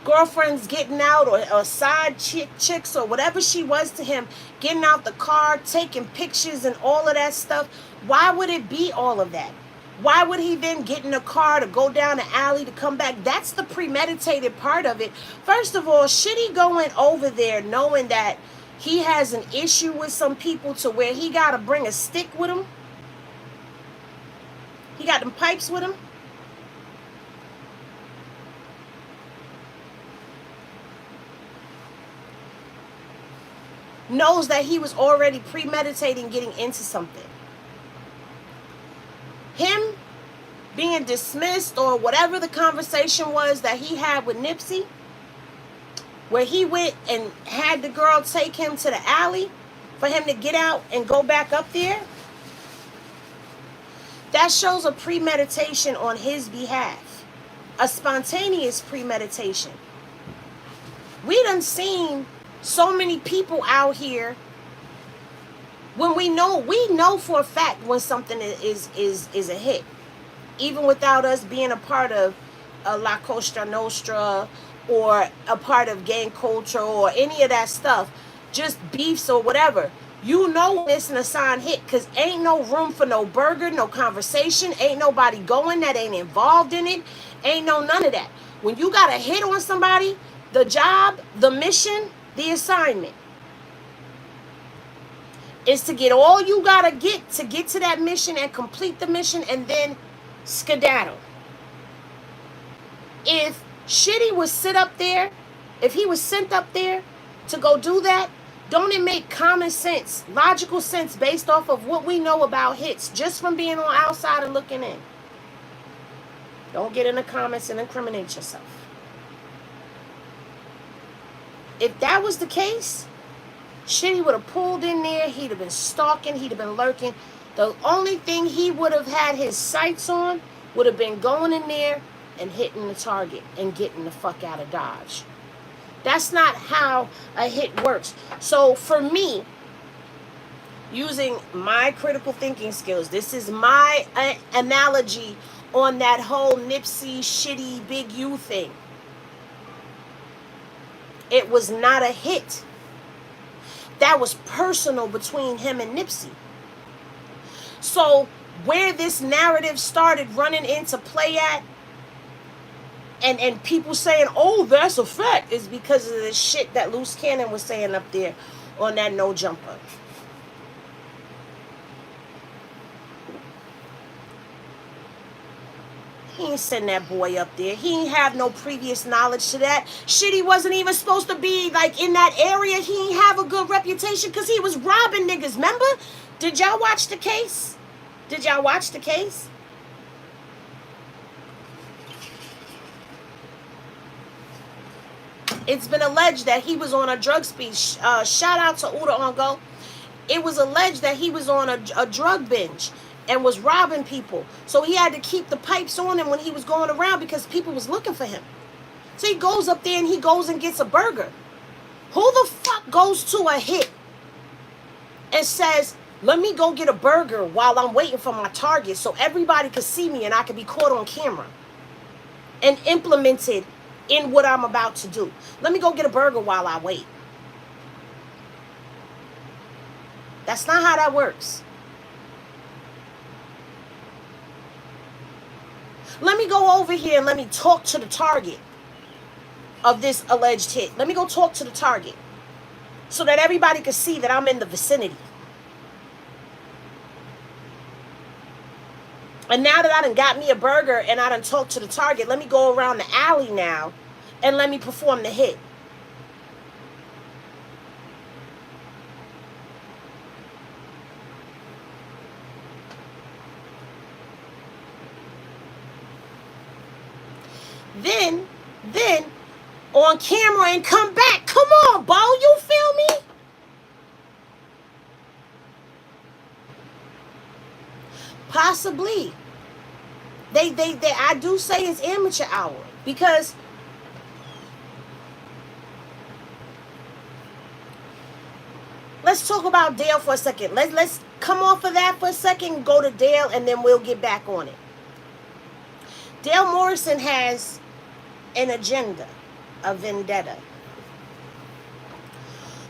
girlfriends getting out, or side chicks or whatever she was to him, getting out the car, taking pictures and all of that stuff. Why would it be all of that? Why would he then get in a car to go down the alley to come back? That's the premeditated part of it. First of all, should he going over there knowing that he has an issue with some people to where he got to bring a stick with him? He got them pipes with him? Knows that he was already premeditating getting into something. Him being dismissed, or whatever the conversation was that he had with Nipsey, where he went and had the girl take him to the alley for him to get out and go back up there, that shows a premeditation on his behalf, a spontaneous premeditation. We done seen so many people out here, when we know for a fact when something is a hit, even without us being a part of La Costa Nostra or a part of gang culture or any of that stuff, just beefs or whatever. You know when it's an assigned hit, because ain't no room for no burger, no conversation, ain't nobody going that ain't involved in it, ain't no none of that. When you got a hit on somebody, the job, the mission, the assignment is to get all you gotta get to that mission and complete the mission, and then skedaddle. If Shitty was sit up there, if he was sent up there to go do that, don't it make common sense, logical sense, based off of what we know about hits, just from being on outside and looking in? Don't get in the comments and incriminate yourself. If that was the case, Shitty would have pulled in there, he'd have been stalking, he'd have been lurking. The only thing he would have had his sights on would have been going in there and hitting the target and getting the fuck out of Dodge. That's not how a hit works. So for me, using my critical thinking skills, this is my analogy on that whole Nipsey, Shitty, Big U thing. It was not a hit. That was personal between him and Nipsey. So where this narrative started running into play at, and people saying, oh, that's a fact, is because of the shit that Luce Cannon was saying up there on that No Jumper. He ain't send that boy up there. He ain't have no previous knowledge to that. Shit, he wasn't even supposed to be like in that area. He ain't have a good reputation because he was robbing niggas. Remember? Did y'all watch the case? Did y'all watch the case? It's been alleged that he was on a drug speed. Shout out to Uda Ongo. It was alleged that he was on a drug binge and was robbing people. So he had to keep the pipes on him when he was going around because people was looking for him. So he goes up there and he goes and gets a burger. Who the fuck goes to a hit and says, let me go get a burger while I'm waiting for my target so everybody could see me and I could be caught on camera and implemented in what I'm about to do? Let me go get a burger while I wait. That's not how that works. Let me go over here and let me talk to the target of this alleged hit. Let me go talk to the target so that everybody can see that I'm in the vicinity. And now that I done got me a burger and I done talked to the target, let me go around the alley now and let me perform the hit. Then on camera and come back. Come on, Bo, you feel me? Possibly. They I do say it's amateur hour because let's talk about Dale for a second. Let's come off of that for a second, go to Dale, and then we'll get back on it. Dale Morrison has an agenda. a vendetta.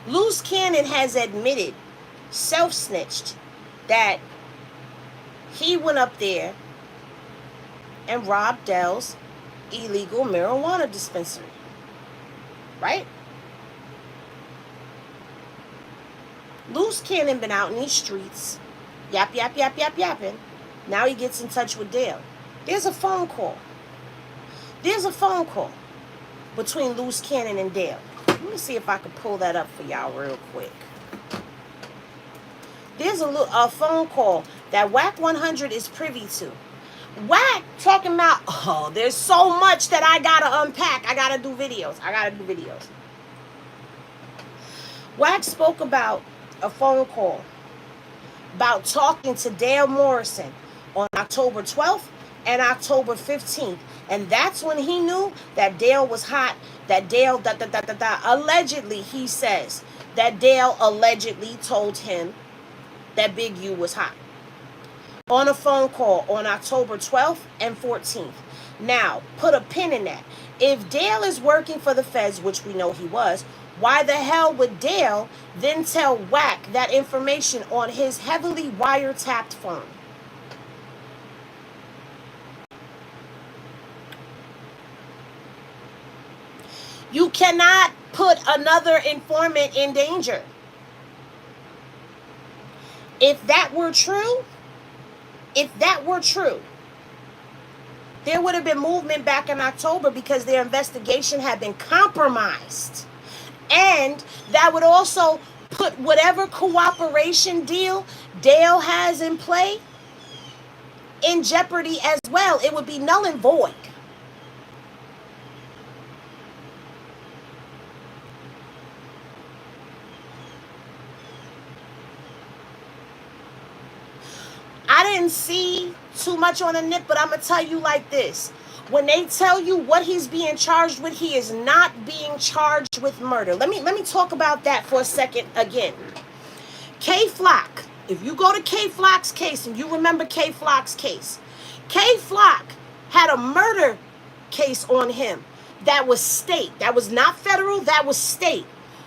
Luce Cannon has admitted, self-snitched, that he went up there and robbed Dell's illegal marijuana dispensary. Right? Luce Cannon been out in these streets, yapping. Now he gets in touch with Dale. There's a phone call. There's a phone call between Luce Cannon and Dale. Let me see if I can pull that up for y'all real quick. There's a phone call that Wack 100 is privy to. Wack talking about, oh, there's so much that I gotta unpack. I gotta do videos. Wack spoke about a phone call about talking to Dale Morrison on October 12th and October 15th. And that's when he knew that Dale was hot, that Dale, allegedly, he says, that Dale allegedly told him that Big U was hot. On a phone call on October 12th and 14th. Now, put a pin in that. If Dale is working for the feds, which we know he was, why the hell would Dale then tell Wack that information on his heavily wiretapped phone? You cannot put another informant in danger. If that were true, there would have been movement back in October because their investigation had been compromised. And that would also put whatever cooperation deal Dale has in play in jeopardy as well. It would be null and void. I didn't see too much on the nip, but I'm going to tell you like this. When they tell you what he's being charged with, he is not being charged with murder. Let me talk about that for a second again. K Flock, if you go to K Flock's case, and you remember K Flock's case, K Flock had a murder case on him that was state. That was not federal, that was state.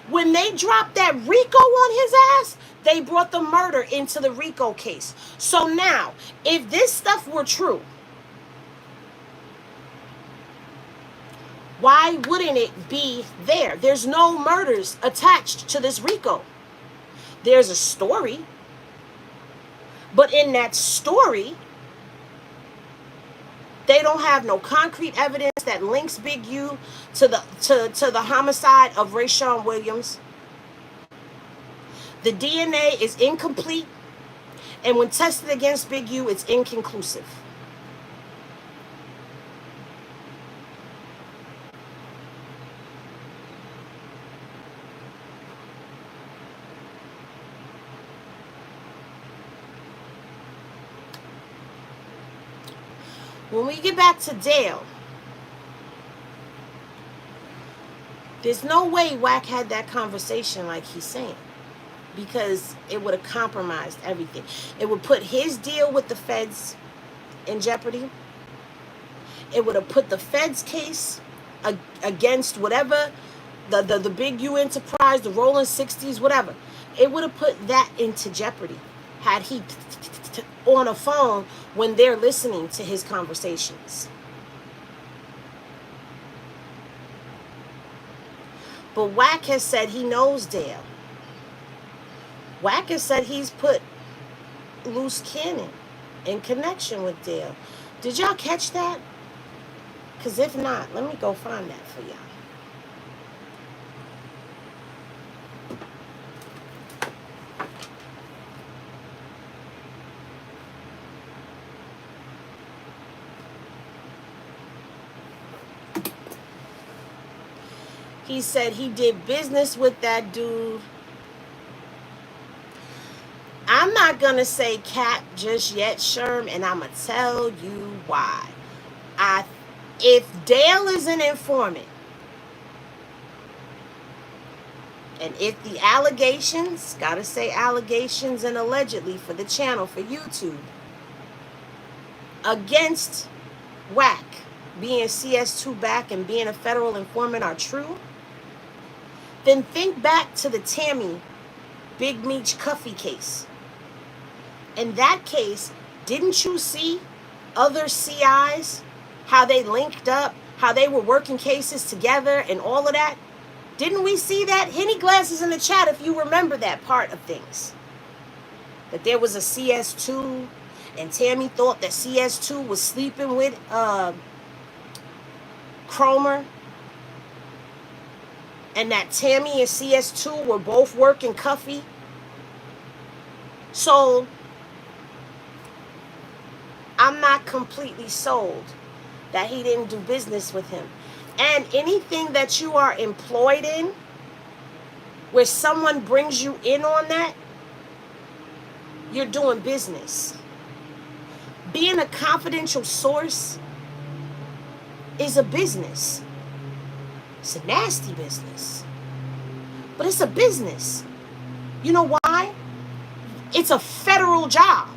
When they dropped that RICO on his ass, they brought the murder into the RICO case. So now, if this stuff were true, why wouldn't it be there? There's no murders attached to this RICO. There's a story. But in that story, they don't have no concrete evidence that links Big U to the homicide of Rayshawn Williams. The DNA is incomplete, and when tested against Big U, it's inconclusive. When we get back to Dale, there's no way Wack had that conversation like he's saying, because it would have compromised everything. It would put his deal with the feds in jeopardy. It would have put the feds case against whatever, the Big U enterprise, the Rolling 60s, whatever. It would have put that into jeopardy had he on a phone when they're listening to his conversations. But Wack has said he knows Dale. Wack has said he's put Luce Cannon in connection with Dale. Did y'all catch that? Because if not, let me go find that for y'all. He said he did business with that dude. I'm not going to say cap just yet, Sherm, and I'm going to tell you why. If Dale is an informant, and if the allegations, got to say allegations and allegedly for the channel, for YouTube, against Wack being CS2 back and being a federal informant are true, then think back to the Tammy Big Meech Cuffy case. In that case, didn't you see other CIs, how they linked up, how they were working cases together and all of that? Didn't we see that? Henny Glasses in the chat if you remember that part of things. That there was a CS2 and Tammy thought that CS2 was sleeping with Cromer. And that Tammy and CS2 were both working Cuffy. So I'm not completely sold that he didn't do business with him. And anything that you are employed in, where someone brings you in on that, you're doing business. Being a confidential source is a business. It's a nasty business. But it's a business. You know why? It's a federal job.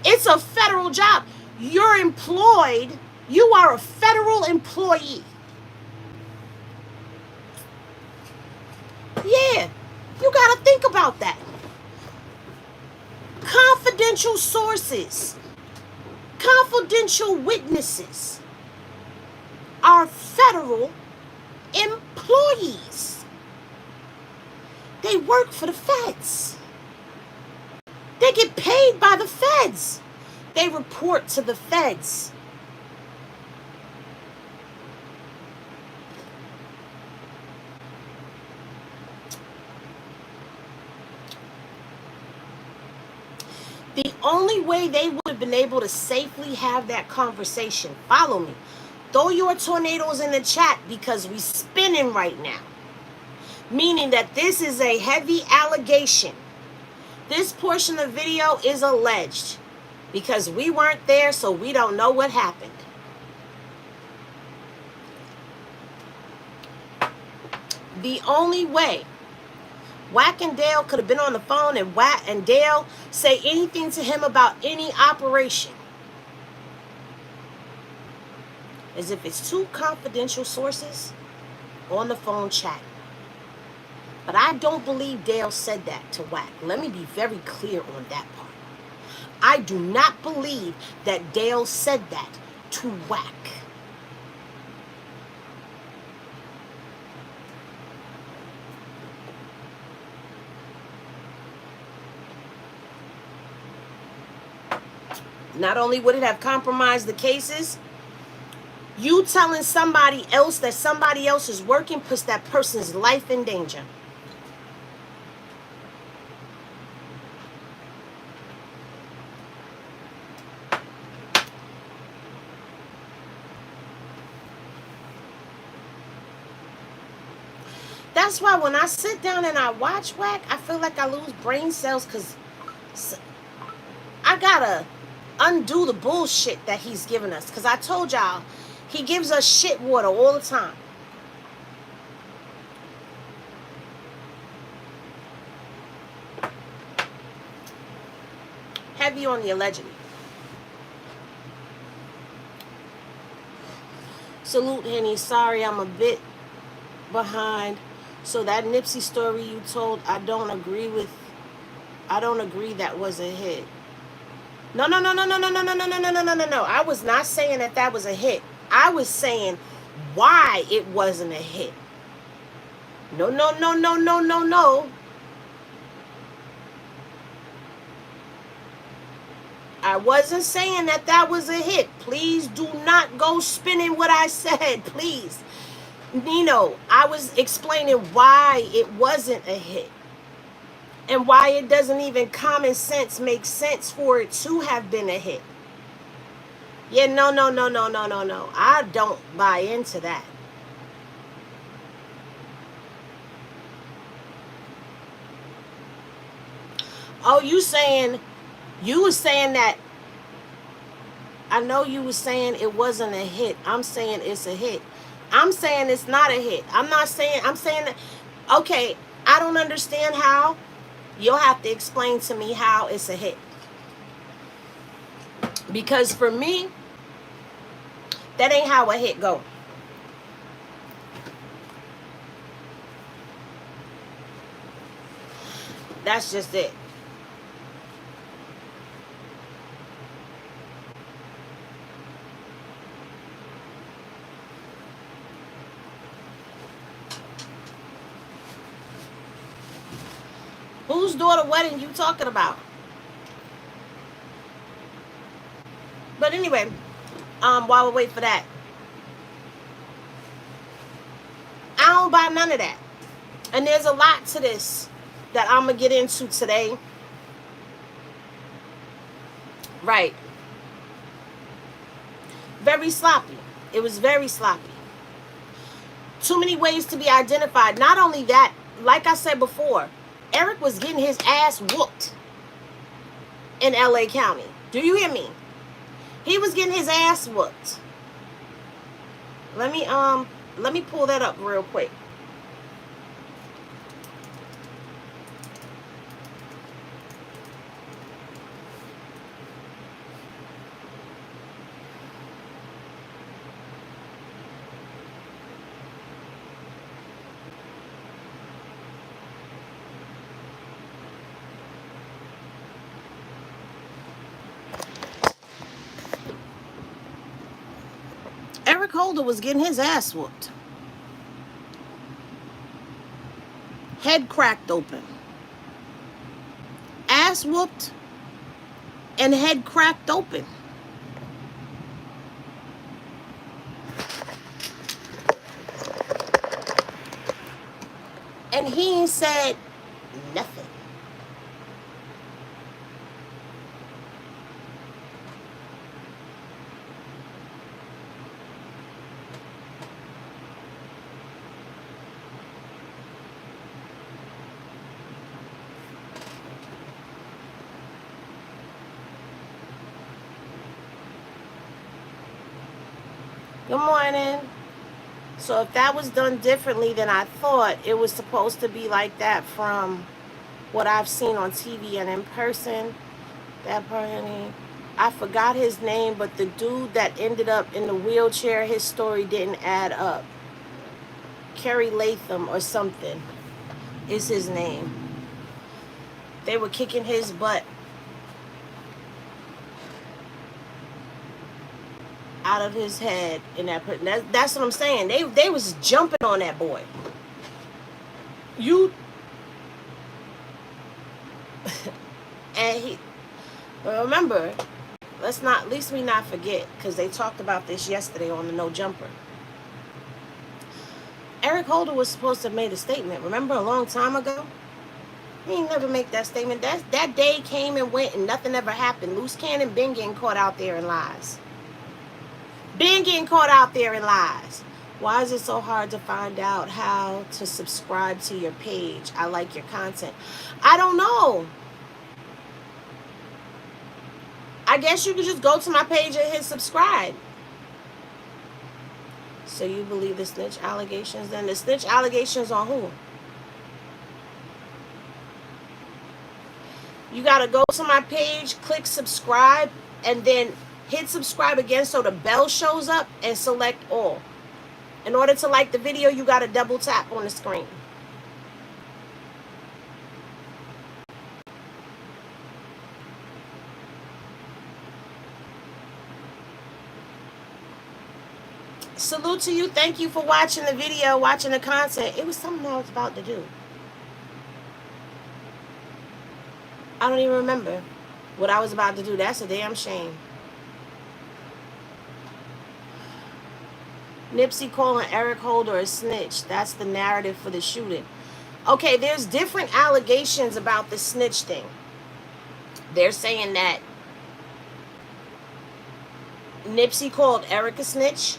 It's a federal job. You're employed. You are a federal employee. Yeah, you got to think about that. Confidential sources, confidential witnesses are federal employees. They work for the feds. They get paid by the feds. They report to the feds. The only way they would have been able to safely have that conversation, follow me, throw your tornadoes in the chat because we spinning right now. Meaning that this is a heavy allegation. This portion of the video is alleged because we weren't there, so we don't know what happened. The only way Wack and Dale could have been on the phone and Wack and Dale say anything to him about any operation is if it's two confidential sources on the phone chatting. But I don't believe Dale said that to Wack. Let me be very clear on that part. I do not believe that Dale said that to Wack. Not only would it have compromised the cases, you telling somebody else that somebody else is working puts that person's life in danger. That's why when I sit down and I watch Wack, I feel like I lose brain cells because I gotta undo the bullshit that he's giving us. Because I told y'all, he gives us shit water all the time. Heavy on the allegedly. Salute, Henny. Sorry, I'm a bit behind. So that Nipsey story you told, I don't agree that was a hit. No. I was not saying that was a hit. I was saying why it wasn't a hit. No. I wasn't saying that was a hit. Please do not go spinning what I said, please. Nino, I was explaining why it wasn't a hit. And why it doesn't even common sense make sense for it to have been a hit. Yeah, no. I don't buy into that. Oh, you were saying that. I know you were saying it wasn't a hit. I'm saying it's a hit. I'm saying it's not a hit. I'm saying that, okay, I don't understand how. You'll have to explain to me how it's a hit. Because for me, That ain't how a hit go. That's just it. Whose daughter wedding you talking about? But anyway, while we wait for that, I don't buy none of that. And there's a lot to this that I'm going to get into today. Right. Very sloppy. It was very sloppy. Too many ways to be identified. Not only that, like I said before, Eric was getting his ass whooped in LA County. Do you hear me? He was getting his ass whooped. Let me pull that up real quick. Eric Holder was getting his ass whooped. Head cracked open. Ass whooped and head cracked open. And he said nothing. Good morning. So if that was done differently than I thought, it was supposed to be like that from what I've seen on TV and in person. That person, I forgot his name, but the dude that ended up in the wheelchair, his story didn't add up. Kerry Latham or something is his name. They were kicking his butt out of his head in that's what I'm saying. They was jumping on that boy. You and he remember, at least we not forget, because they talked about this yesterday on the No Jumper. Eric Holder was supposed to have made a statement, remember, a long time ago? He ain't never make that statement. That day came and went and nothing ever happened. Luce Cannon been getting caught out there in lies. Been getting caught out there in lies. Why is it so hard to find out how to subscribe to your page? I like your content. I don't know. I guess you could just go to my page and hit subscribe. So you believe the snitch allegations? Then the snitch allegations on who? You got to go to my page, click subscribe, and then hit subscribe again so the bell shows up and select all. In order to like the video, you got to double tap on the screen. Salute to you. Thank you for watching the video, watching the content. It was something I was about to do. I don't even remember what I was about to do. That's a damn shame. Nipsey calling Eric Holder a snitch. That's the narrative for the shooting. Okay, there's different allegations about the snitch thing. They're saying that Nipsey called Eric a snitch.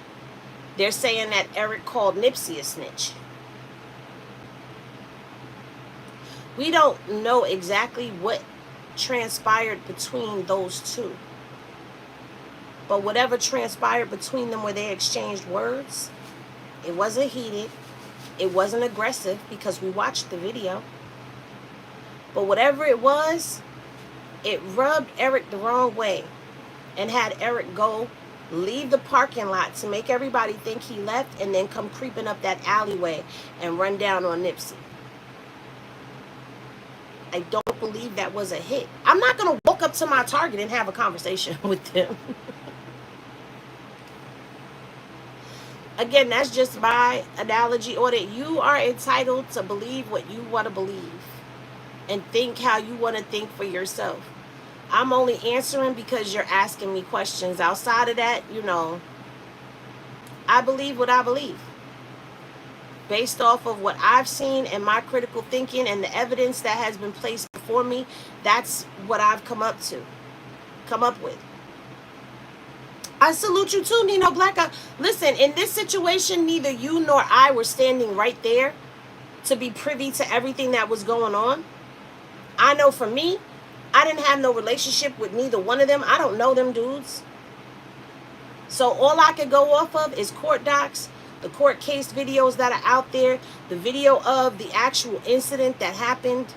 They're saying that Eric called Nipsey a snitch. We don't know exactly what transpired between those two. But whatever transpired between them where they exchanged words, it wasn't heated. It wasn't aggressive because we watched the video. But whatever it was, it rubbed Eric the wrong way and had Eric go leave the parking lot to make everybody think he left, and then come creeping up that alleyway and run down on Nipsey. I don't believe that was a hit. I'm not going to walk up to my target and have a conversation with them. Again, that's just my analogy, or that you are entitled to believe what you want to believe and think how you want to think for yourself. I'm only answering because you're asking me questions. Outside of that, I believe what I believe. Based off of what I've seen and my critical thinking and the evidence that has been placed before me, that's what I've come up with. I salute you too, Nino Black. Listen, in this situation, neither you nor I were standing right there to be privy to everything that was going on. I know for me, I didn't have no relationship with neither one of them. I don't know them dudes. So all I could go off of is court docs, the court case videos that are out there, the video of the actual incident that happened,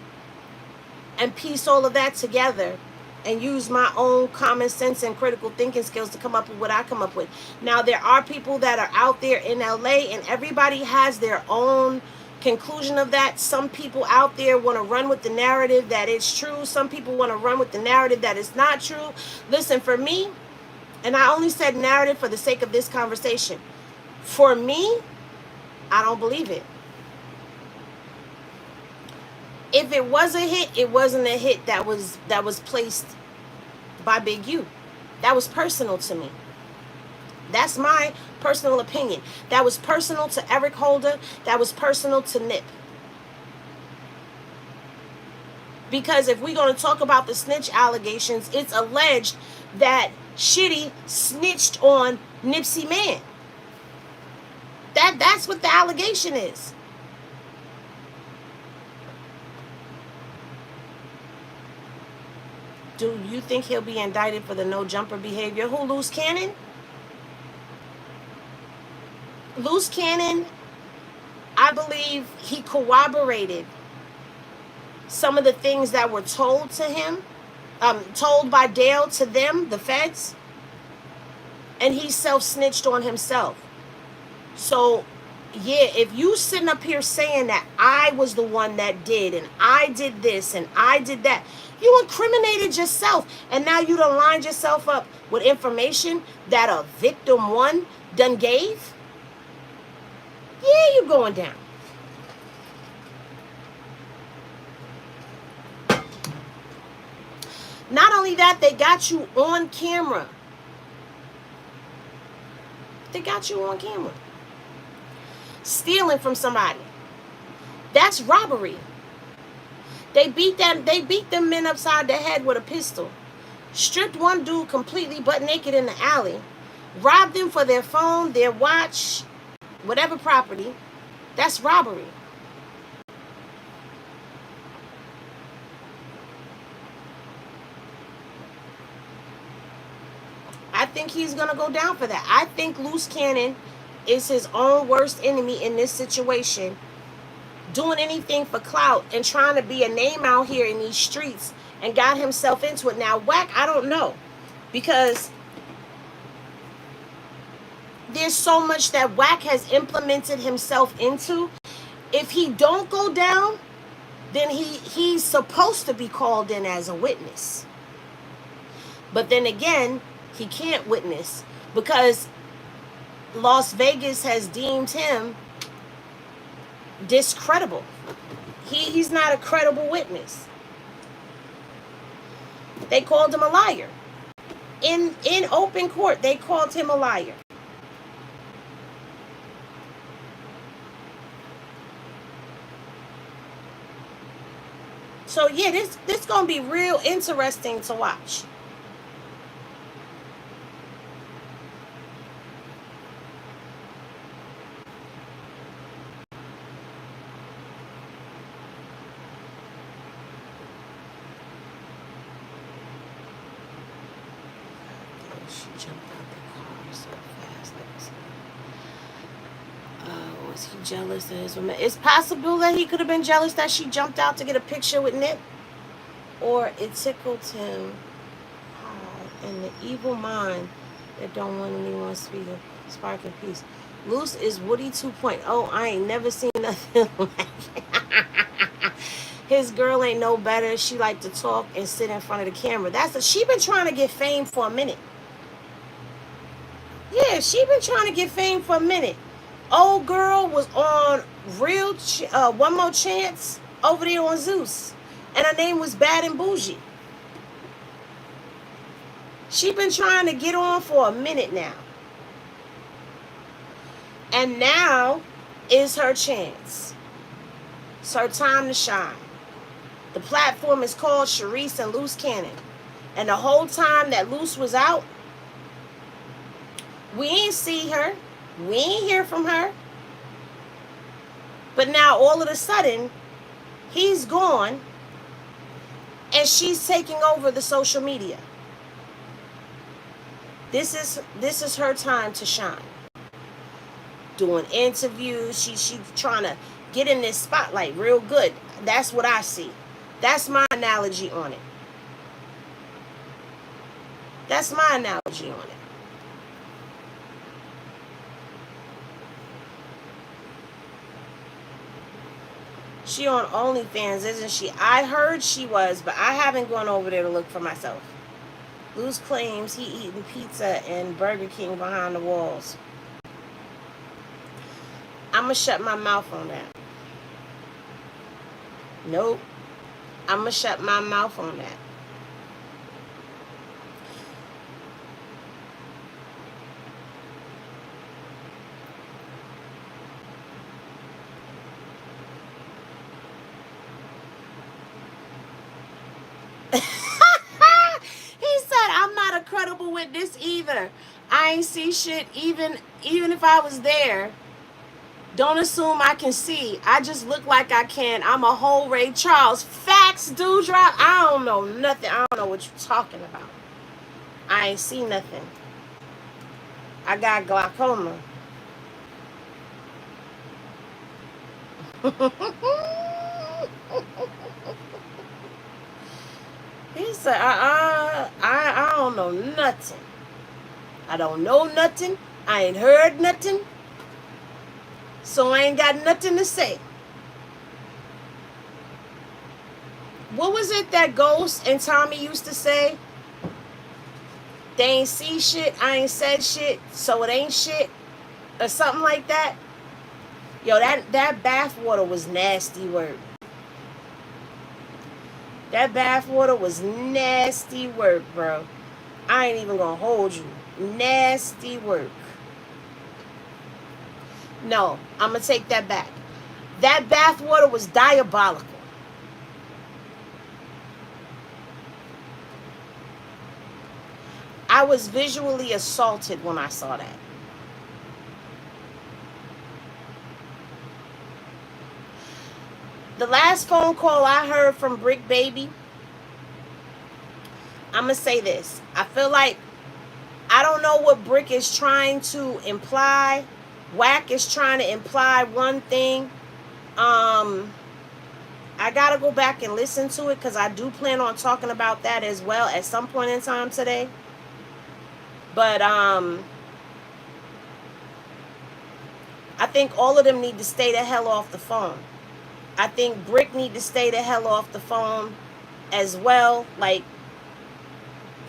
and piece all of that together and use my own common sense and critical thinking skills to come up with what I come up with. Now, there are people that are out there in LA, and everybody has their own conclusion of that. Some people out there want to run with the narrative that it's true. Some people want to run with the narrative that it's not true. Listen, for me, and I only said narrative for the sake of this conversation, for me, I don't believe it. If it was a hit, it wasn't a hit that was placed by Big U. That was personal to me. That's my personal opinion. That was personal to Eric Holder. That was personal to Nip. Because if we're going to talk about the snitch allegations, it's alleged that Shitty snitched on Nipsey Man. That's what the allegation is. Do you think he'll be indicted for the no jumper behavior? Who, Luce Cannon? Luce Cannon, I believe he corroborated some of the things that were told to him, told by Dale to them, the feds, and he self-snitched on himself. So, yeah, if you sitting up here saying that I was the one that did, and I did this, and I did that, you incriminated yourself, and now you done lined yourself up with information that a victim one done gave. Yeah, you going down. Not only that, they got you on camera. They got you on camera. Stealing from somebody. That's robbery. They beat them men upside the head with a pistol. Stripped one dude completely butt naked in the alley. Robbed them for their phone, their watch, whatever property. That's robbery. I think he's going to go down for that. I think Luce Cannon is his own worst enemy in this situation. Doing anything for clout and trying to be a name out here in these streets and got himself into it. Now, Wack, I don't know. Because there's so much that Wack has implemented himself into. If he don't go down, then he's supposed to be called in as a witness. But then again, he can't witness because Las Vegas has deemed him discredible. He's not a credible witness. They called him a liar. In open court, they called him a liar. So yeah, this gonna be real interesting to watch. She jumped out the car so fast. Was he jealous of his woman? It's possible that he could have been jealous that she jumped out to get a picture with Nip. Or it tickled him. And the evil mind that don't want anyone speaking. Spark and peace. Luce is Woody 2.0. I ain't never seen nothing like it. His girl ain't no better. She like to talk and sit in front of the camera. She been trying to get fame for a minute. Yeah, she been trying to get fame for a minute. Old girl was on One More Chance over there on Zeus. And her name was Bad and Bougie. She been trying to get on for a minute now. And now is her chance. It's her time to shine. The platform is called Sharice and Luce Cannon. And the whole time that Luce was out, we ain't see her. We ain't hear from her. But now all of a sudden, he's gone. And she's taking over the social media. This is her time to shine. Doing interviews. She's trying to get in this spotlight real good. That's what I see. That's my analogy on it. That's my analogy on it. She on OnlyFans, isn't she? I heard she was, but I haven't gone over there to look for myself. Luce claims he eating pizza and Burger King behind the walls. I'm going to shut my mouth on that. Nope. I'm going to shut my mouth on that. He said, I'm not a credible witness either. I ain't see shit even if I was there. Don't assume I can see. I just look like I can. I'm a whole Ray Charles. Facts, Dewdrop. I don't know nothing. I don't know what you're talking about. I ain't see nothing. I got glaucoma. He said, I don't know nothing. I don't know nothing. I ain't heard nothing. So I ain't got nothing to say. What was it that Ghost and Tommy used to say? They ain't see shit, I ain't said shit, so it ain't shit. Or something like that. Yo, that bath water was nasty work. That bath water was nasty work, bro. I ain't even gonna hold you. Nasty work. No, I'm gonna take that back. That bath water was diabolical. I was visually assaulted when I saw that. The last phone call I heard from Brick Baby, I'm going to say this. I feel like, I don't know what Brick is trying to imply. Wack is trying to imply one thing. I got to go back and listen to it because I do plan on talking about that as well at some point in time today. But I think all of them need to stay the hell off the phone. I think Brick need to stay the hell off the phone as well. Like,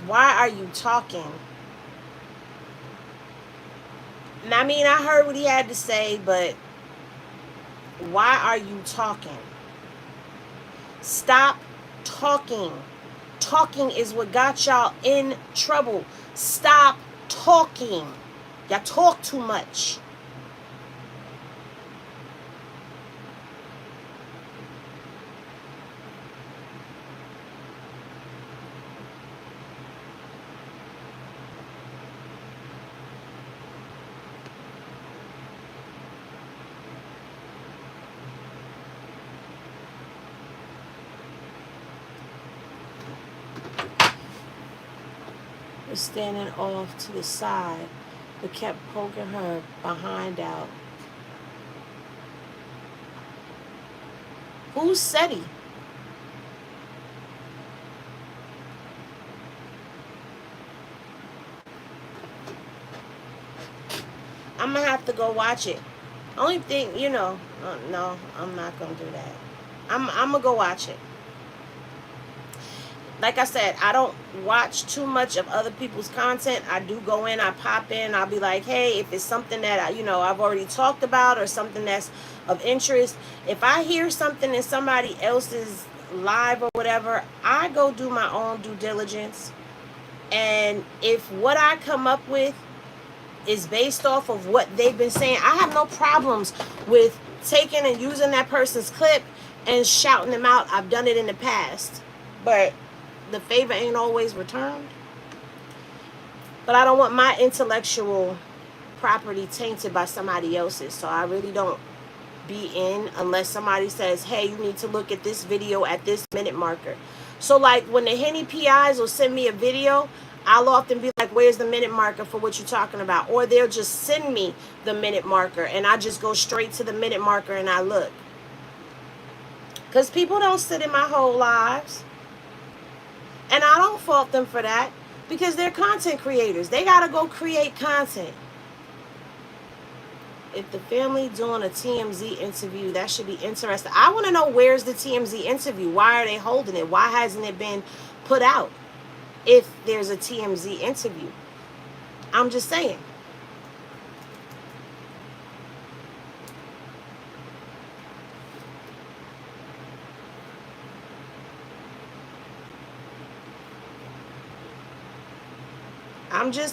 why are you talking? And I mean, I heard what he had to say, but why are you talking? Stop talking. Talking is what got y'all in trouble. Stop talking. Y'all talk too much. Standing off to the side, but kept poking her behind out. Who said he? I'm gonna have to go watch it. Only thing, you know, no, I'm not gonna do that. I'm gonna go watch it. Like I said, I don't watch too much of other people's content. I do go in, I pop in, I'll be like, hey, if it's something that I've already talked about or something that's of interest. If I hear something in somebody else's live or whatever, I go do my own due diligence. And if what I come up with is based off of what they've been saying, I have no problems with taking and using that person's clip and shouting them out. I've done it in the past. But the favor ain't always returned. But I don't want my intellectual property tainted by somebody else's. So I really don't be in unless somebody says, hey, you need to look at this video at this minute marker. So like when the Henny PIs will send me a video, I'll often be like, where's the minute marker for what you're talking about? Or they'll just send me the minute marker and I just go straight to the minute marker and I look. Because people don't sit in my whole lives. And I don't fault them for that because they're content creators. They got to go create content. If the family doing a TMZ interview, that should be interesting. I want to know, where's the TMZ interview? Why are they holding it? Why hasn't it been put out if there's a TMZ interview? I'm just saying.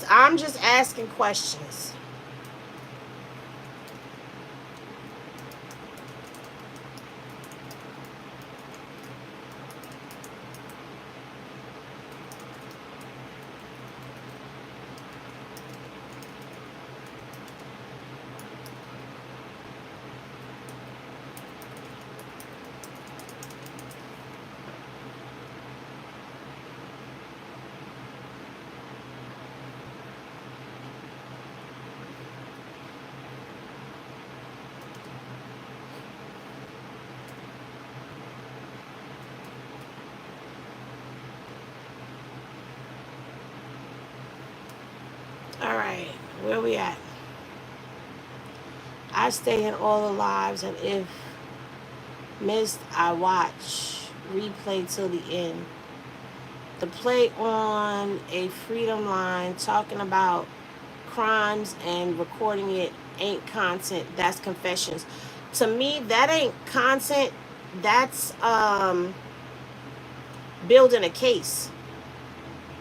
I'm just asking questions. All right, where we at? I stay in all the lives, and if missed, I watch. Replay till the end. The play on a freedom line talking about crimes and recording it ain't content. That's confessions. To me, that ain't content. That's building a case.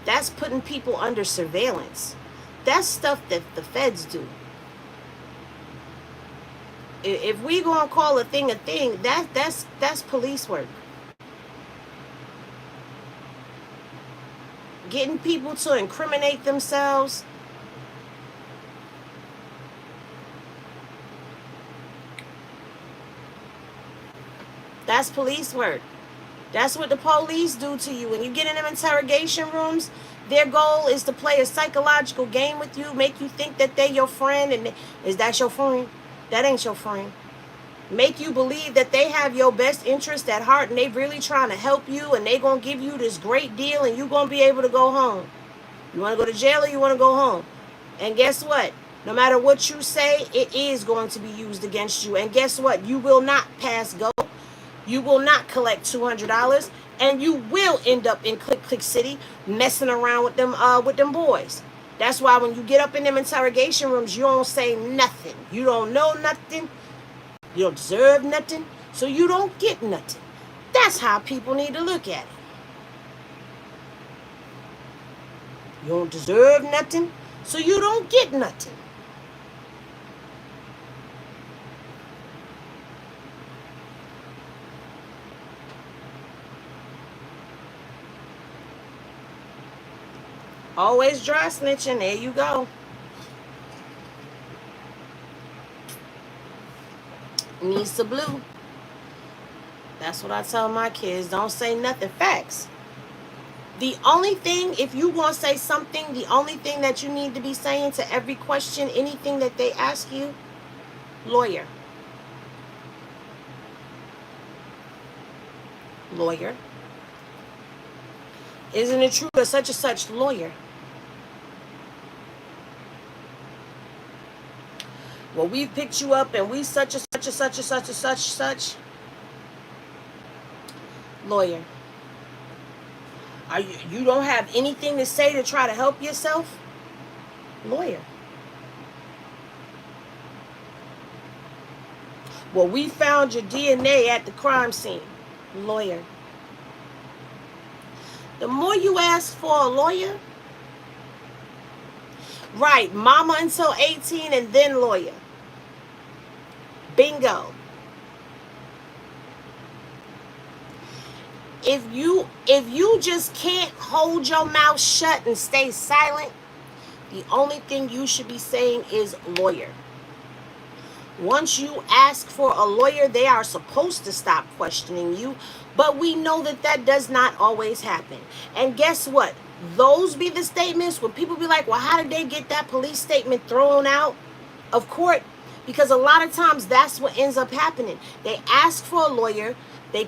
That's putting people under surveillance. That's stuff that the feds do. If we gonna call a thing, that's police work. Getting people to incriminate themselves. That's police work. That's what the police do to you. When you get in them interrogation rooms, their goal is to play a psychological game with you, make you think that they're your friend. And is that your friend? That ain't your friend. Make you believe that they have your best interest at heart and they really trying to help you and they going to give you this great deal and you going to be able to go home. You want to go to jail or you want to go home? And guess what? No matter what you say, it is going to be used against you. And guess what? You will not pass go. You will not collect $200, and you will end up in Click City messing around with them boys. That's why when you get up in them interrogation rooms, you don't say nothing. You don't know nothing. You don't deserve nothing, so you don't get nothing. That's how people need to look at it. You don't deserve nothing, so you don't get nothing. Always dry snitching. There you go. Needs to blue. That's what I tell my kids. Don't say nothing. Facts. The only thing, if you want to say something, the only thing that you need to be saying to every question, anything that they ask you, lawyer. Lawyer. Isn't it true that such and such lawyer? Well, we picked you up and we such a such a such a such a such. Lawyer. You don't have anything to say to try to help yourself? Lawyer. Well, we found your DNA at the crime scene. Lawyer. The more you ask for a lawyer, right, mama until 18 and then lawyer. Bingo. If you just can't hold your mouth shut and stay silent, the only thing you should be saying is lawyer. Once you ask for a lawyer, they are supposed to stop questioning you, but we know that that does not always happen. And guess what? Those be the statements when people be like, well, how did they get that police statement thrown out of court? Because a lot of times that's what ends up happening. They ask for a lawyer. They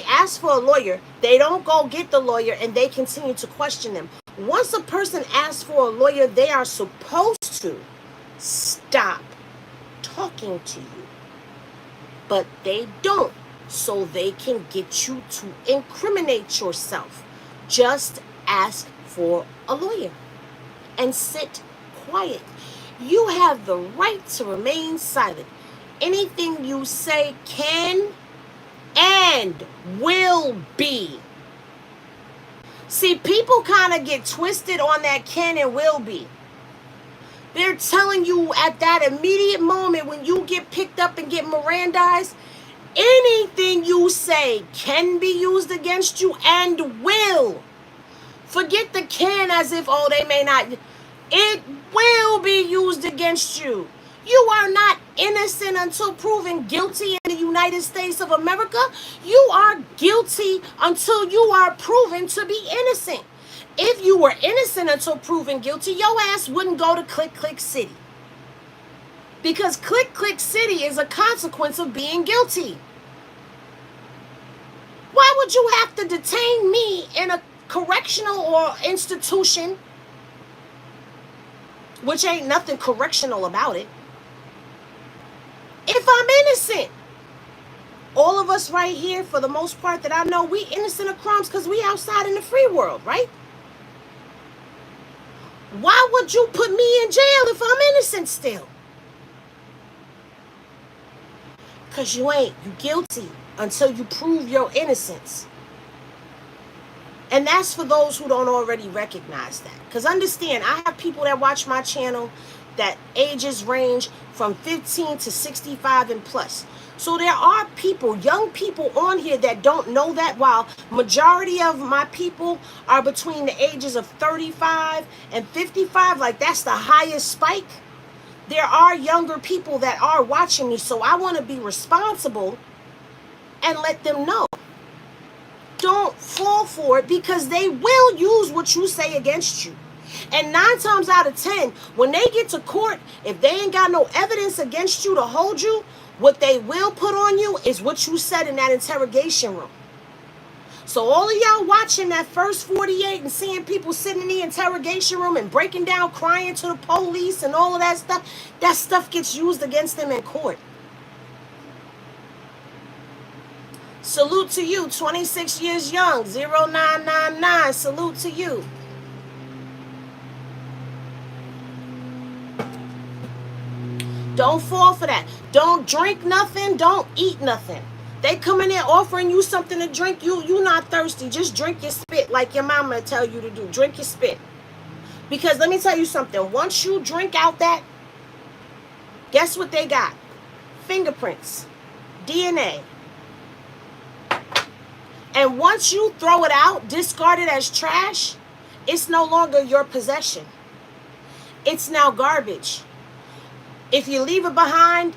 ask for a lawyer. They don't go get the lawyer and they continue to question them. Once a person asks for a lawyer, they are supposed to stop talking to you. But they don't. So they can get you to incriminate yourself. Just ask for a lawyer and sit quiet. You have the right to remain silent. Anything you say can and will be. See, people kind of get twisted on that can and will be. They're telling you at that immediate moment when you get picked up and get Mirandized, anything you say can be used against you and will. Forget the can as if, oh, they may not. It will be used against you. You are not innocent until proven guilty in the United States of America. You are guilty until you are proven to be innocent. If you were innocent until proven guilty, your ass wouldn't go to Click Click City. Because Click Click City is a consequence of being guilty. Why would you have to detain me in a correctional or institution, which ain't nothing correctional about it, if I'm innocent? All of us right here, for the most part that I know, we innocent of crimes because we outside in the free world, right? Why would you put me in jail if I'm innocent still? Because you ain't. You guilty until you prove your innocence. And that's for those who don't already recognize that. Because understand, I have people that watch my channel that ages range from 15 to 65 and plus. So there are people, young people on here that don't know that, while majority of my people are between the ages of 35 and 55. Like, that's the highest spike. There are younger people that are watching me. So I want to be responsible and let them know. Don't fall for it, because they will use what you say against you. And 9 times out of 10, when they get to court, if they ain't got no evidence against you to hold you, what they will put on you is what you said in that interrogation room. So all of y'all watching that first 48 and seeing people sitting in the interrogation room and breaking down, crying to the police and all of that stuff gets used against them in court. Salute to you, 26 years young, 0999, salute to you. Don't fall for that. Don't drink nothing, don't eat nothing. They come in there offering you something to drink, you not thirsty. Just drink your spit like your mama tell you to do. Drink your spit. Because let me tell you something. Once you drink out that, guess what they got? Fingerprints, DNA. And once you throw it out, discard it as trash, it's no longer your possession. It's now garbage. If you leave it behind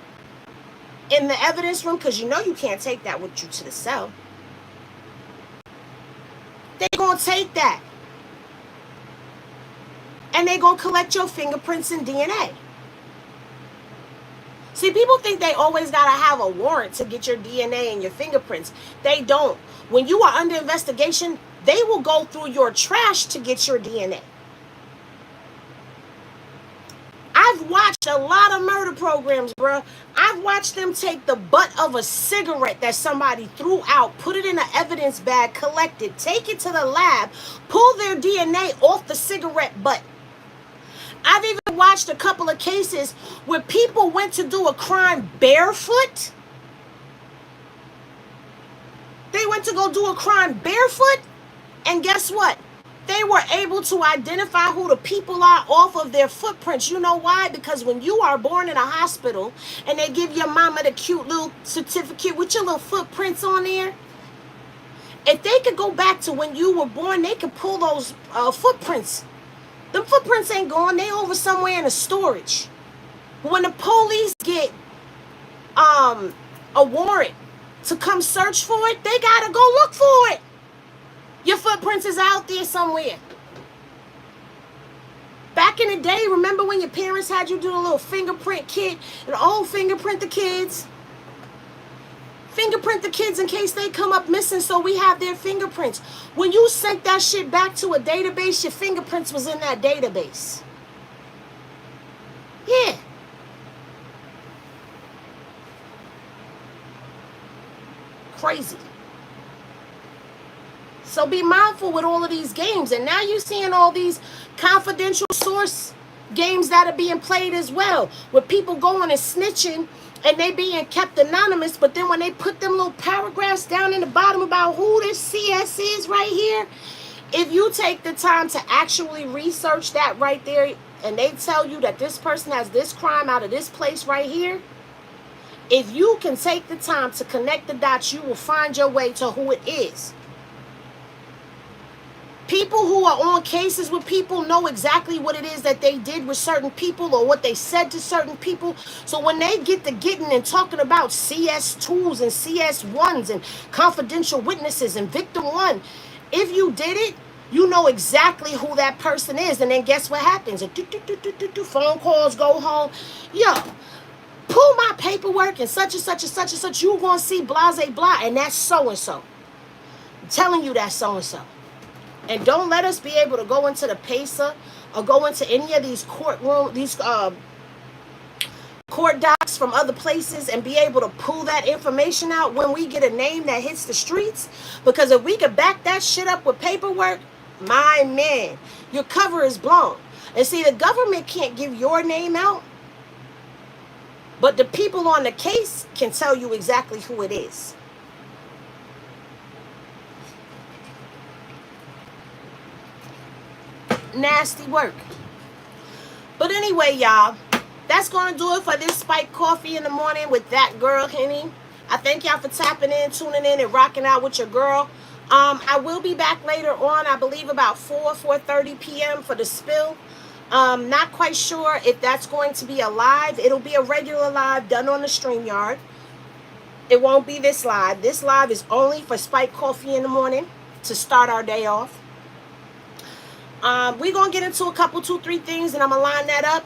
in the evidence room, because you know you can't take that with you to the cell, they're going to take that. And they're going to collect your fingerprints and DNA. See, people think they always got to have a warrant to get your DNA and your fingerprints. They don't. When you are under investigation, they will go through your trash to get your DNA. I I've watched a lot of murder programs, bro. I've watched them take the butt of a cigarette that somebody threw out, put it in an evidence bag, collect it, take it to the lab, pull their DNA off the cigarette butt. I've even watched a couple of cases where people went to do a crime barefoot. They went to go do a crime barefoot, and guess what? They were able to identify who the people are off of their footprints. You know why? Because when you are born in a hospital and they give your mama the cute little certificate with your little footprints on there, if they could go back to when you were born, they could pull those footprints. Them footprints ain't gone. They over somewhere in a storage. When the police get a warrant to come search for it, they gotta go look for it. Your footprints is out there somewhere. Back in the day, remember when your parents had you do a little fingerprint kit and fingerprint the kids? Fingerprint the kids in case they come up missing so we have their fingerprints. When you sent that shit back to a database, your fingerprints was in that database. Yeah. Crazy. So be mindful with all of these games. And now you're seeing all these confidential source games that are being played as well, with people going and snitching and they being kept anonymous. But then when they put them little paragraphs down in the bottom about who this CS is right here, if you take the time to actually research that right there, and they tell you that this person has this crime out of this place right here, if you can take the time to connect the dots, you will find your way to who it is. People who are on cases with people know exactly what it is that they did with certain people or what they said to certain people. So when they get to getting and talking about CS2s and CS1s and confidential witnesses and victim one, if you did it, you know exactly who that person is. And then guess what happens? Phone calls go home. Yo, pull my paperwork and such and such and such and such. You're going to see blah, blah, and that's so-and-so. I'm telling you that's so-and-so. And don't let us be able to go into the PACER or go into any of these court docs from other places and be able to pull that information out when we get a name that hits the streets. Because if we could back that shit up with paperwork, my man, your cover is blown. And see, the government can't give your name out, but the people on the case can tell you exactly who it is. Nasty work. But anyway, y'all, that's gonna do it for this spiked coffee in the morning with that girl Henny. I thank y'all for tapping in, tuning in, and rocking out with your girl. I will be back later on, I believe about 4:30 p.m. for the spill. Not quite sure if that's going to be a live. It'll be a regular live done on the StreamYard. It won't be this live. This live is only for spiked coffee in the morning to start our day off. We're going to get into a couple, 2-3 things, and I'm going to line that up.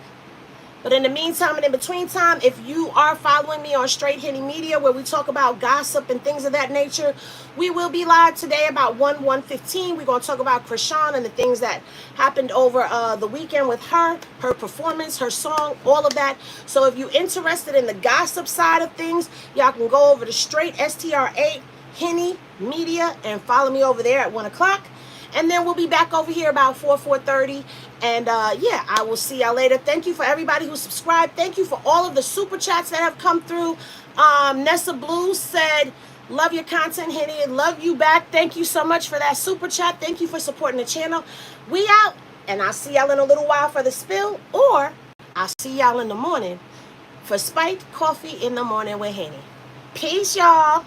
But in the meantime and in between time, if you are following me on Straight Henny Media, where we talk about gossip and things of that nature, we will be live today about 1:15. We're going to talk about Krishan and the things that happened over the weekend with her performance, her song, all of that. So if you're interested in the gossip side of things, y'all can go over to Straight STR8 Henny Media and follow me over there at 1 o'clock. And then we'll be back over here about 4:30. And yeah, I will see y'all later. Thank you for everybody who subscribed. Thank you for all of the super chats that have come through. Nessa Blue said, love your content, Henny. Love you back. Thank you so much for that super chat. Thank you for supporting the channel. We out. And I'll see y'all in a little while for the spill. Or I'll see y'all in the morning for Spiked Coffee in the Morning with Henny. Peace, y'all.